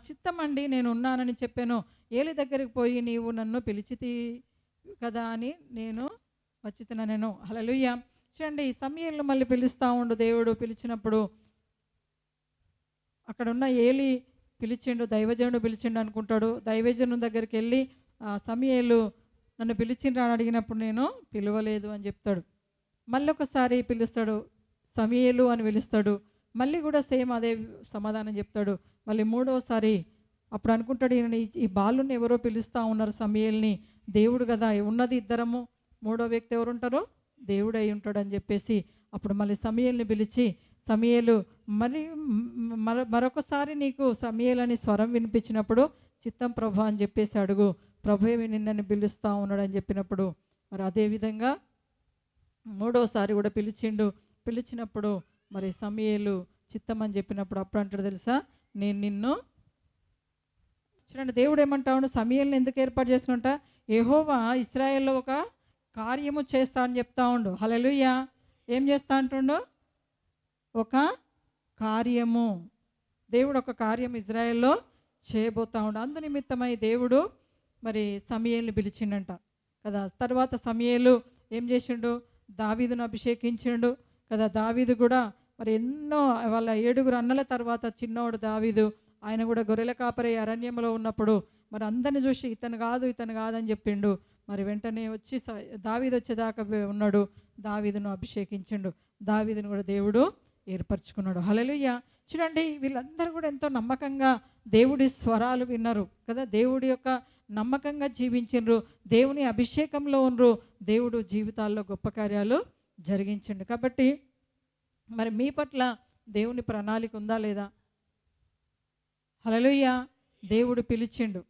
చిత్తమండి నేను ఉన్నానని చెప్పాను. ఏలి దగ్గరికి పోయి నీవు నన్ను పిలిచితి కదా అని నేను వచ్చితున్నాను. హల్లెలూయా. చూడండి, సమూయేలును మళ్ళీ పిలుస్తూ ఉండు దేవుడు. పిలిచినప్పుడు అక్కడ ఉన్న ఏలి పిలిచిండు, దైవజనుడు పిలిచిండు అనుకుంటాడు. దైవజనుని దగ్గరికి వెళ్ళి సమూయేలు నన్ను పిలిచిండ్రా అని అడిగినప్పుడు నేను పిలవలేదు అని చెప్తాడు. మళ్ళీ ఒకసారి పిలుస్తాడు, సమూయేలు అని పిలుస్తాడు. మళ్ళీ కూడా సేమ్ అదే సమాధానం చెప్తాడు. మళ్ళీ మూడోసారి అప్పుడు అనుకుంటాడు, ఈ బాలుని ఎవరో పిలుస్తూ ఉన్నారు సమూయేలుని, దేవుడు కదా ఉన్నది ఇద్దరము, మూడో వ్యక్తి ఎవరు ఉంటారో దేవుడు అయి ఉంటాడు అని చెప్పేసి అప్పుడు మళ్ళీ సమూయేలుని పిలిచి, సమూయేలు మరి మరొకసారి నీకు సమూయేలు అని స్వరం వినిపించినప్పుడు చిత్తం ప్రభు అని చెప్పేసి అడుగు, ప్రభువే నిన్నని పిలుస్తూ ఉన్నాడు అని చెప్పినప్పుడు మరి అదేవిధంగా మూడోసారి కూడా పిలిచిండు. పిలిచినప్పుడు మరి సమూయేలు చిత్తం అని చెప్పినప్పుడు అప్పుడు అంటాడు తెలుసా, నేను నిన్ను. చూడండి, దేవుడు ఏమంటా ఉండు, సమూయేలుని ఎందుకు ఏర్పాటు చేసుకుంటా? యెహోవా ఇశ్రాయేల్లో ఒక కార్యము చేస్తా అని చెప్తా ఉండు. హల్లెలూయా. ఏం చేస్తా అంటుండు? ఒక కార్యము. దేవుడు ఒక కార్యం ఇజ్రాయెల్లో చేయబోతా ఉండు. అందు నిమిత్తమై దేవుడు మరి సమూయేలుని పిలిచిండంట కదా. తర్వాత సమూయేలు ఏం చేసిండు? దావీదును అభిషేకించిండు కదా. దావీదు కూడా మరి ఎన్నో వాళ్ళ 7 అన్నల తర్వాత చిన్నోడు దావీదు, ఆయన కూడా గొర్రెల కాపరి అరణ్యంలో ఉన్నప్పుడు మరి అందరిని చూసి ఇతను కాదని చెప్పిండు. మరి వెంటనే వచ్చి దావీదు వచ్చేదాకా ఉన్నాడు. దావీదును అభిషేకించిండు. దావీదును కూడా దేవుడు ఏర్పరచుకున్నాడు. హల్లెలూయా. చూడండి, వీళ్ళందరూ కూడా ఎంతో నమ్మకంగా దేవుడి స్వరాలు విన్నారు కదా. దేవుడి యొక్క నమ్మకంగా జీవించిండ్రు, దేవుని అభిషేకంలో ఉండ్రు, దేవుడు జీవితాల్లో గొప్ప కార్యాలు జరిగించిండు. కాబట్టి మరి మీ పట్ల దేవుని ప్రణాళిక ఉందా లేదా? హల్లెలూయా. దేవుడు పిలిచిండు,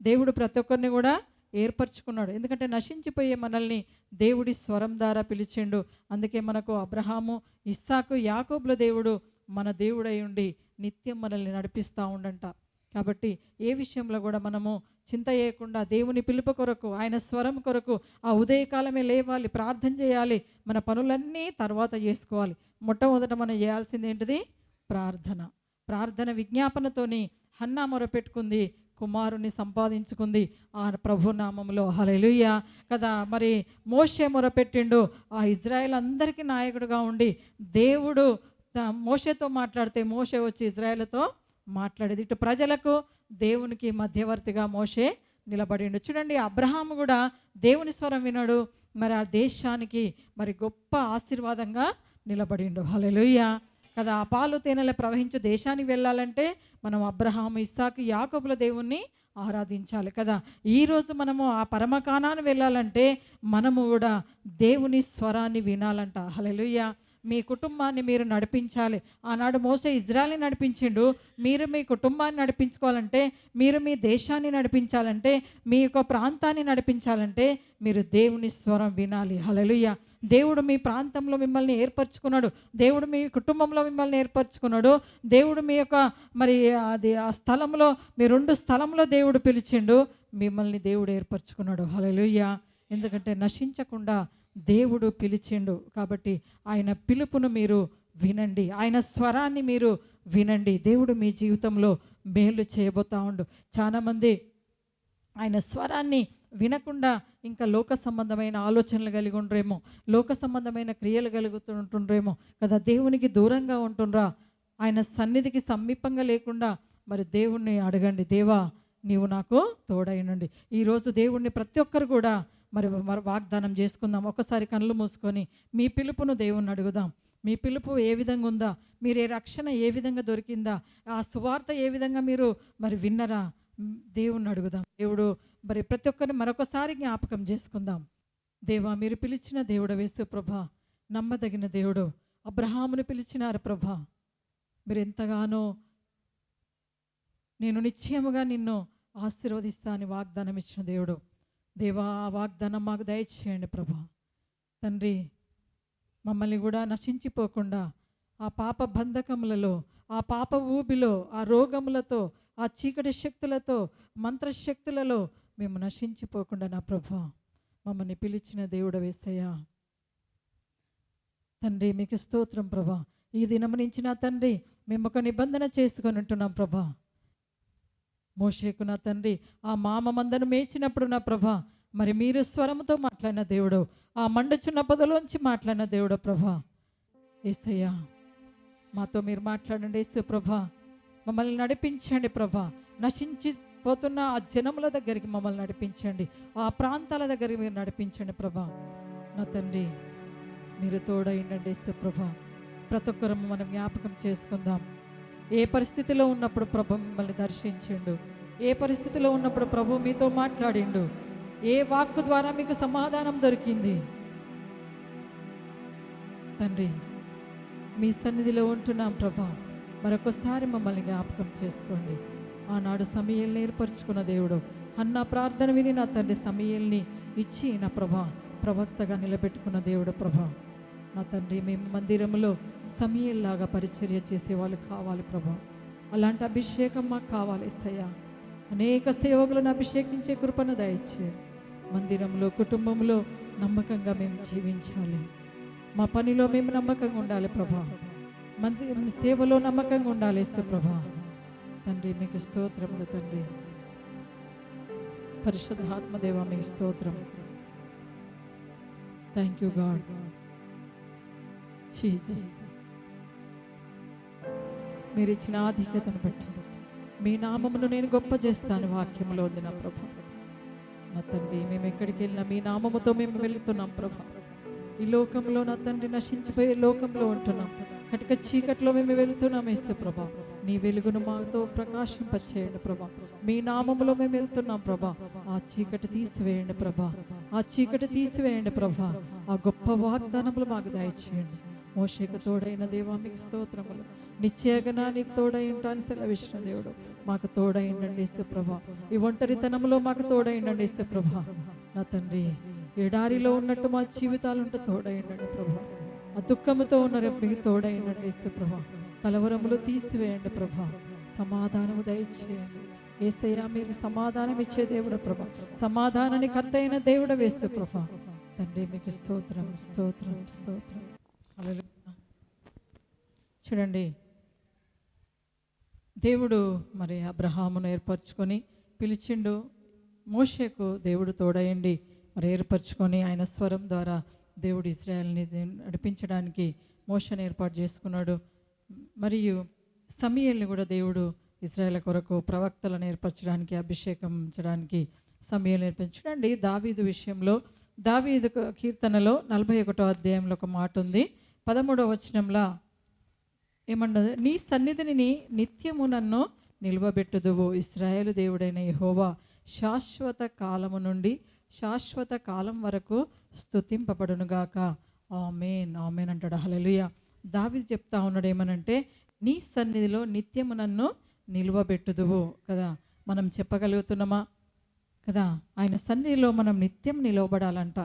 దేవుడు ప్రతి ఒక్కరిని కూడా ఏర్పరచుకున్నాడు. ఎందుకంటే నశించిపోయే మనల్ని దేవుడి స్వరం ద్వారా పిలిచిండు. అందుకే మనకు అబ్రహాము, ఇస్సాకు, యాకోబుల దేవుడు మన దేవుడై ఉండి నిత్యం మనల్ని నడిపిస్తూ ఉండంట. కాబట్టి ఏ విషయంలో కూడా మనము చింత చేయకుండా దేవుని పిలుపు కొరకు, ఆయన స్వరం కొరకు ఆ ఉదయకాలమే లేవాలి, ప్రార్థన చేయాలి. మన పనులన్నీ తర్వాత చేసుకోవాలి. మొట్టమొదట మనం చేయాల్సింది ఏంటిది? ప్రార్థన విజ్ఞాపనతోని హన్నా మొరపెట్టుకుంది, కుమారుని సంపాదించుకుంది ఆ ప్రభు నామములో. హల్లెలూయా కదా. మరి మోషే మొరపెట్టిండు, ఆ ఇజ్రాయెల్ అందరికీ నాయకుడుగా ఉండి దేవుడు మోషేతో మాట్లాడితే మోషే వచ్చి ఇజ్రాయెల్తో మాట్లాడేది. ఇటు ప్రజలకు దేవునికి మధ్యవర్తిగా మోషే నిలబడిండు. చూడండి, అబ్రహాము కూడా దేవుని స్వరం విన్నాడు. మరి ఆ దేశానికి మరి గొప్ప ఆశీర్వాదంగా నిలబడిండు. హల్లెలూయా కదా. ఆ పాలు తేనెల ప్రవహించే దేశానికి వెళ్ళాలంటే మనం అబ్రహాము, ఇస్సాకు, యాకోబుల దేవుణ్ణి ఆరాధించాలి కదా. ఈరోజు మనము ఆ పరమకానాన్ని వెళ్ళాలంటే మనము కూడా దేవుని స్వరాన్ని వినాలంట. హల్లెలూయా. మీ కుటుంబాన్ని మీరు నడిపించాలి. ఆనాడు మోసే ఇజ్రాయెల్ని నడిపించిండు. మీరు మీ కుటుంబాన్ని నడిపించుకోవాలంటే, మీరు మీ దేశాన్ని నడిపించాలంటే, మీ యొక్క ప్రాంతాన్ని నడిపించాలంటే మీరు దేవుని స్వరం వినాలి. హల్లెలూయా. దేవుడు మీ ప్రాంతంలో మిమ్మల్ని ఏర్పరచుకున్నాడు. దేవుడు మీ కుటుంబంలో మిమ్మల్ని ఏర్పరచుకున్నాడు. దేవుడు మీ యొక్క మరి అది ఆ స్థలంలో మీ 2 స్థలంలో దేవుడు పిలిచిండు. మిమ్మల్ని దేవుడు ఏర్పరచుకున్నాడు. హల్లెలూయా! ఎందుకంటే నశించకుండా దేవుడు పిలిచిండు. కాబట్టి ఆయన పిలుపును మీరు వినండి. ఆయన స్వరాన్ని మీరు వినండి. దేవుడు మీ జీవితంలో మేలు చేయబోతా ఉండు. చాలామంది ఆయన స్వరాన్ని వినకుండా ఇంకా లోక సంబంధమైన ఆలోచనలు కలిగి ఉండరేమో, లోక సంబంధమైన క్రియలు కలుగుతుంటుండ్రేమో కదా. దేవునికి దూరంగా ఉంటుండ్రా. ఆయన సన్నిధికి సమీపంగా లేకుండా మరి దేవుణ్ణి అడగండి. దేవా, నీవు నాకు తోడైనండి. ఈరోజు దేవుణ్ణి ప్రతి ఒక్కరు కూడా మరి వాగ్దానం చేసుకుందాం. ఒకసారి కళ్ళు మూసుకొని మీ పిలుపును దేవుణ్ణి అడుగుదాం. మీ పిలుపు ఏ విధంగా ఉందా, మీరే రక్షణ ఏ విధంగా దొరికిందా, ఆ సువార్త ఏ విధంగా మీరు మరి విన్నరా, దేవుణ్ణి అడుగుదాం. దేవుడు మరి ప్రతి ఒక్కరిని మరొకసారి జ్ఞాపకం చేసుకుందాం. దేవా, మీరు పిలిచిన దేవుడు యేసు ప్రభా, నమ్మదగిన దేవుడు. అబ్రహామును పిలిచినారు ప్రభా. మీరు ఎంతగానో నేను నిశ్చయముగా నిన్ను ఆశీర్వదిస్తా అని వాగ్దానం ఇచ్చిన దేవుడు. దేవా, ఆ వాగ్దానం మాకు దయచేయండి ప్రభా. తండ్రి, మమ్మల్ని కూడా నశించిపోకుండా ఆ పాప బంధకములలో, ఆ పాప ఊబిలో, ఆ రోగములతో, ఆ చీకటి శక్తులతో, మంత్రశక్తులలో మేము నశించిపోకుండా నా ప్రభా మమ్మల్ని పిలిచిన దేవుడు యేసయ్యా. తండ్రి, మీకు స్తోత్రం ప్రభా. ఈ దినము నుంచి నా తండ్రి మేము ఒక నిబంధన చేసుకొని ఉంటున్నాం ప్రభా. మోషేకు నా తండ్రి ఆ మామ మందను మేచినప్పుడు నా ప్రభా మరి మీరు స్వరముతో మాట్లాడిన దేవుడు, ఆ మండుచున్న పొదలోంచి మాట్లాడిన దేవుడు ప్రభా. యేసయ్యా, మాతో మీరు మాట్లాడండి యేసు ప్రభా. మమ్మల్ని నడిపించండి ప్రభా. నశించిపోతున్న ఆ జనముల దగ్గరికి మమ్మల్ని నడిపించండి. ఆ ప్రాంతాల దగ్గరికి మీరు నడిపించండి ప్రభా. నా తండ్రి, మీరు తోడైండండి యేసు ప్రభా. ప్రతి ఒక్కరూ మనం జ్ఞాపకం చేసుకుందాం. ఏ పరిస్థితిలో ఉన్నప్పుడు ప్రభు మిమ్మల్ని దర్శించిండు, ఏ పరిస్థితిలో ఉన్నప్పుడు ప్రభు మీతో మాట్లాడిండు, ఏ వాక్కు ద్వారా మీకు సమాధానం దొరికింది. తండ్రి, మీ సన్నిధిలో ఉంటున్నాం ప్రభా. మరొకసారి మమ్మల్ని జ్ఞాపకం చేసుకోండి. ఆనాడు సమూయేలుని ఏర్పరచుకున్న దేవుడు, అన్న ప్రార్థన విని నా తండ్రి సమూయేలుని ఇచ్చి నా ప్రభా ప్రవక్తగా నిలబెట్టుకున్న దేవుడు ప్రభా. నా తండ్రి, మేము మందిరంలో సమూయేలులాగా పరిచర్య చేసేవాళ్ళు కావాలి ప్రభా. అలాంటి అభిషేకం మాకు కావాలి యేసయ్యా. అనేక సేవకులను అభిషేకించే కృపను దయచేయండి. మందిరంలో, కుటుంబంలో నమ్మకంగా మేము జీవించాలి. మా పనిలో మేము నమ్మకంగా ఉండాలి ప్రభా. సేవలో నమ్మకంగా ఉండాలి యేసు ప్రభా. తండ్రి, మీకు స్తోత్రములు తండ్రి. పరిశుద్ధాత్మదేవ, మీకు స్తోత్రం. Thank you God. జీసస్, మీరు ఇచ్చిన ఆధిక్యతను బట్టి మీ నామమును నేను గొప్ప చేస్తాను వాక్యంలో ఉంది నా ప్రభా. నా తండ్రి, మేము ఎక్కడికి వెళ్ళినా మీ నామముతో మేము వెళుతున్నాం ప్రభా. ఈ లోకంలో నా తండ్రి నశించిపోయే లోకంలో ఉంటున్నాం. కటిక చీకట్లో మేము వెళ్తున్నాం యేసు ప్రభా. నీ వెలుగును మాతో ప్రకాశింపచేయండి ప్రభా. మీ నామములో మేము వెళ్తున్నాం ప్రభా. ఆ చీకటి తీసివేయండి ప్రభా. ఆ చీకటి తీసివేయండి ప్రభా. ఆ గొప్ప వాగ్దానములు మాకు దయచేయండి. మోషేకు తోడైన దేవా, మీకు స్తోత్రములు. నిశ్చయగా నీకు తోడై ఉంటాను సెలవిచ్చిన దేవుడు, మాకు తోడైండండి యేసు ప్రభా. ఈ ఒంటరితనంలో మాకు తోడైండండి యేసు ప్రభా. నా తండ్రి, ఎడారిలో ఉన్నట్టు మా జీవితాలు ఉంటే తోడైండండి ప్రభా. ఆ దుఃఖముతో ఉన్నప్పటికీ తోడైండండి యేసు ప్రభా. కలవరములు తీసివేయండి ప్రభా. సమాధానము దయచేయండి యేసయ్యా. మీరు సమాధానం ఇచ్చే దేవుడు ప్రభా. సమాధానాన్ని కర్త అయిన దేవుడు యేసు ప్రభా. తండ్రి, మీకు స్తోత్రం, స్తోత్రం, స్తోత్రం. హల్లెలూయా. చూడండి, దేవుడు మరి అబ్రహామును ఏర్పరచుకొని పిలిచిండు. మోషేకు దేవుడు తోడయండి మరి ఏర్పరచుకొని ఆయన స్వరం ద్వారా దేవుడు ఇశ్రాయేలుని నడిపించడానికి మోషేను ఏర్పాటు చేసుకున్నాడు. మరియు సమూయేలుని కూడా దేవుడు ఇశ్రాయేలు కొరకు ప్రవక్తలను ఏర్పరచడానికి, అభిషేకించడానికి సమూయేలుని ఏర్పరచండి. దావీదు విషయంలో, దావీదు కీర్తనలో 41వ అధ్యాయంలో ఒక మాట ఉంది. 13వ వచనంలో ఏమన్నది? నీ సన్నిధిని నిత్యము నన్ను నిల్వబెట్టుదువు. ఇశ్రాయేలు దేవుడైన యెహోవా శాశ్వత కాలము నుండి శాశ్వత కాలం వరకు స్తుతింపబడునుగాక. ఆమేన్, ఆమేన్ అంటాడు. హల్లెలూయా. దావీదు చెప్తా ఉన్నాడు ఏమనంటే, నీ సన్నిధిలో నిత్యము నన్ను నిల్వబెట్టుదువు కదా. మనం చెప్పగలుగుతున్నామా కదా? ఆయన సన్నిధిలో మనం నిత్యం నిలవబడాలంట.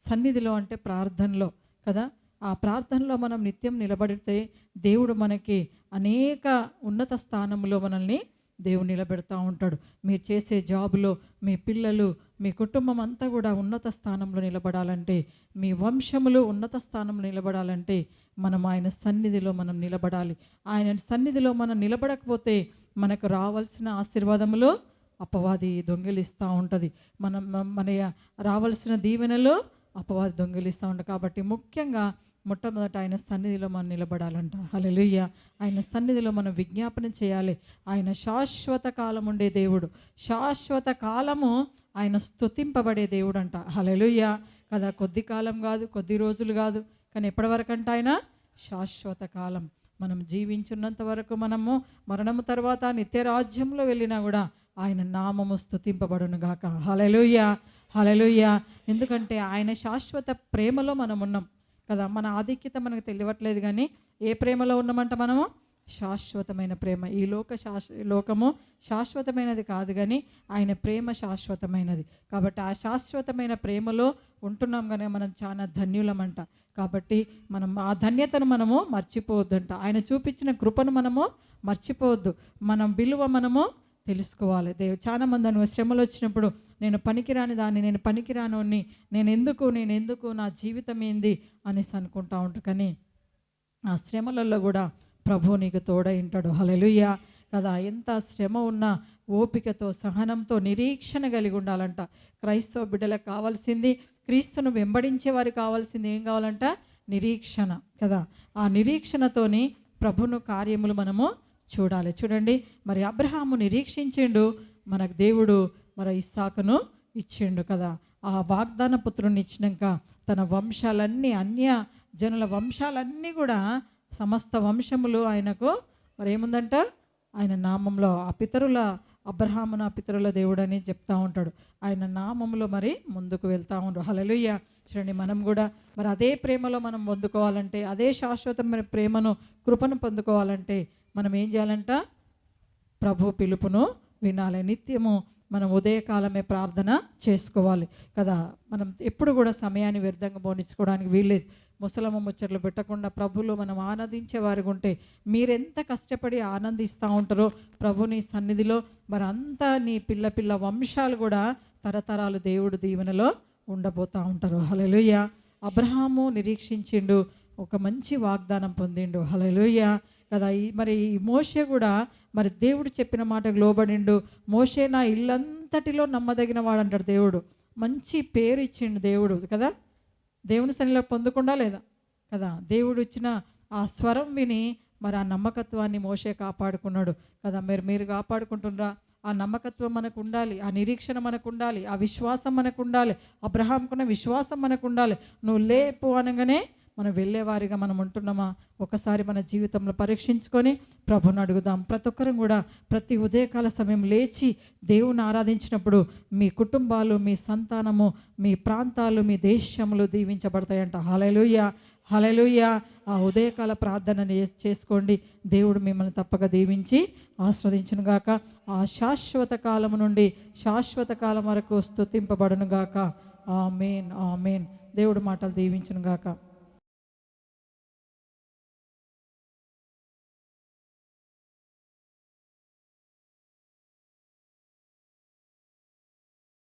సన్నిధిలో అంటే ప్రార్థనలో కదా. ఆ ప్రార్థనలో మనం నిత్యం నిలబడితే దేవుడు మనకి అనేక ఉన్నత స్థానంలో మనల్ని దేవుడు నిలబెడతా ఉంటాడు. మీరు చేసే జాబులో మీ పిల్లలు, మీ కుటుంబం అంతా కూడా ఉన్నత స్థానంలో నిలబడాలంటే, మీ వంశములు ఉన్నత స్థానంలో నిలబడాలంటే మనం ఆయన సన్నిధిలో మనం నిలబడాలి. ఆయన సన్నిధిలో మనం నిలబడకపోతే మనకు రావాల్సిన ఆశీర్వాదములు అపవాది దొంగిలిస్తూ ఉంటుంది. మన రావాల్సిన దీవెనలో అపవాది దొంగిలిస్తూ ఉంటాడు. కాబట్టి ముఖ్యంగా మొట్టమొదట ఆయన సన్నిధిలో మనం నిలబడాలంట. హల్లెలూయా. ఆయన సన్నిధిలో మనం విజ్ఞాపన చేయాలి. ఆయన శాశ్వత కాలం ఉండే దేవుడు, శాశ్వత కాలము ఆయన స్తుతింపబడే దేవుడు అంట. హల్లెలూయా కదా. కొద్ది కాలం కాదు, కొద్ది రోజులు కాదు, కానీ ఎప్పటి వరకు అంట ఆయన శాశ్వత కాలం. మనం జీవించున్నంత వరకు, మనము మరణము తర్వాత నిత్య రాజ్యంలో వెళ్ళినా కూడా ఆయన నామము స్తుతింపబడును గాక. హల్లెలూయా, హల్లెలూయా. ఎందుకంటే ఆయన శాశ్వత ప్రేమలో మనం ఉన్నాం కదా. మన ఆధిక్యత మనకు తెలియట్లేదు, కానీ ఏ ప్రేమలో ఉన్నామంట మనము? శాశ్వతమైన ప్రేమ. ఈ లోకము శాశ్వతమైనది కాదు, కానీ ఆయన ప్రేమ శాశ్వతమైనది. కాబట్టి ఆ శాశ్వతమైన ప్రేమలో ఉంటున్నాం కనుక మనం చాలా ధన్యులమంట. కాబట్టి మనం ఆ ధన్యతను మనము మర్చిపోవద్దంట. ఆయన చూపించిన కృపను మనము మర్చిపోవద్దు. మనం విలువ మనము తెలుసుకోవాలి. చాలామంది అను శ్రమలు వచ్చినప్పుడు నేను పనికిరాని దాన్ని, నేను పనికిరానోని, నేను ఎందుకు నా జీవితం ఏంది అనేసి అనుకుంటా ఉంటారు. కానీ ఆ శ్రమలలో కూడా ప్రభు నీకు తోడై ఉంటాడు. హల్లెలూయా కదా. ఎంత శ్రమ ఉన్నా ఓపికతో, సహనంతో, నిరీక్షణ కలిగి ఉండాలంట. క్రైస్తవ బిడ్డలకు కావాల్సింది, క్రీస్తును వెంబడించే వారికి కావాల్సింది ఏం కావాలంట? నిరీక్షణ కదా. ఆ నిరీక్షణతోని ప్రభును కార్యములు మనము చూడాలి. చూడండి, మరి అబ్రహాము నిరీక్షించిండు, మనకు దేవుడు మరి ఇస్సాకును ఇచ్చిండు కదా. ఆ వాగ్దాన పుత్రుని ఇచ్చినాక తన వంశాలన్నీ, అన్య జనుల వంశాలన్నీ కూడా, సమస్త వంశములు ఆయనకు మరి ఏముందంట? ఆయన నామంలో ఆ పితరుల, అబ్రహాము నా పితరుల దేవుడు అని చెప్తా ఉంటాడు. ఆయన నామంలో మరి ముందుకు వెళ్తూ ఉంటాడు. హల్లెలూయా. చూడండి, మనం కూడా మరి అదే ప్రేమలో మనం పొందుకోవాలంటే, అదే శాశ్వతమైన ప్రేమను, కృపను పొందుకోవాలంటే మనం ఏం చేయాలంట? ప్రభు పిలుపును వినాలి. నిత్యము మనం ఉదయకాలమే ప్రార్థన చేసుకోవాలి కదా. మనం ఎప్పుడు కూడా సమయాన్ని వ్యర్థంగా పోనించుకోవడానికి వీల్లేదు. ముసలమ్మ ముచ్చట్లు పెట్టకుండా ప్రభులో మనం ఆనందించేవారికి ఉంటే, మీరెంత కష్టపడి ఆనందిస్తూ ఉంటారో ప్రభుని సన్నిధిలో, మరి అంతా నీ పిల్ల వంశాలు కూడా తరతరాలు దేవుడు దీవెనలో ఉండబోతూ ఉంటారు. హల్లెలూయా. అబ్రహాము నిరీక్షించిండు, ఒక మంచి వాగ్దానం పొందిండు. హల్లెలూయా కదా. మరి మోషే కూడా మరి దేవుడు చెప్పిన మాటకు లోబడిండు. మోషే నా ఇల్లంతటిలో నమ్మదగిన వాడు అంటాడు దేవుడు. మంచి పేరు ఇచ్చిండు దేవుడు కదా. దేవుని సన్నిధిలో పొందకుండా లేదా కదా. దేవుడు ఇచ్చిన ఆ స్వరం విని మరి ఆ నమ్మకత్వాన్ని మోషే కాపాడుకున్నాడు కదా. మీరు కాపాడుకుంటున్నారా? ఆ నమ్మకత్వం మనకు ఉండాలి, ఆ నిరీక్షణ మనకు ఉండాలి, ఆ విశ్వాసం మనకు ఉండాలి. అబ్రహాంకున్న విశ్వాసం మనకు ఉండాలి. నువ్వు లేపు అనగానే మనం వెళ్ళేవారిగా మనం ఉంటున్నామా? ఒకసారి మన జీవితంలో పరీక్షించుకొని ప్రభుని అడుగుదాం. ప్రతి ఒక్కరం కూడా ప్రతి ఉదయకాల సమయం లేచి దేవుని ఆరాధించినప్పుడు మీ కుటుంబాలు, మీ సంతానము, మీ ప్రాంతాలు, మీ దేశములు దీవించబడతాయంట. హల్లెలూయా, హల్లెలూయా. ఆ ఉదయకాల ప్రార్థన చేసుకోండి. దేవుడు మిమ్మల్ని తప్పక దీవించి ఆస్వాదించునుగాక. ఆ శాశ్వత కాలము నుండి శాశ్వత కాలం వరకు స్తుతింపబడునుగాక. ఆమేన్, ఆమేన్. దేవుడు మాటలు దీవించునుగాక.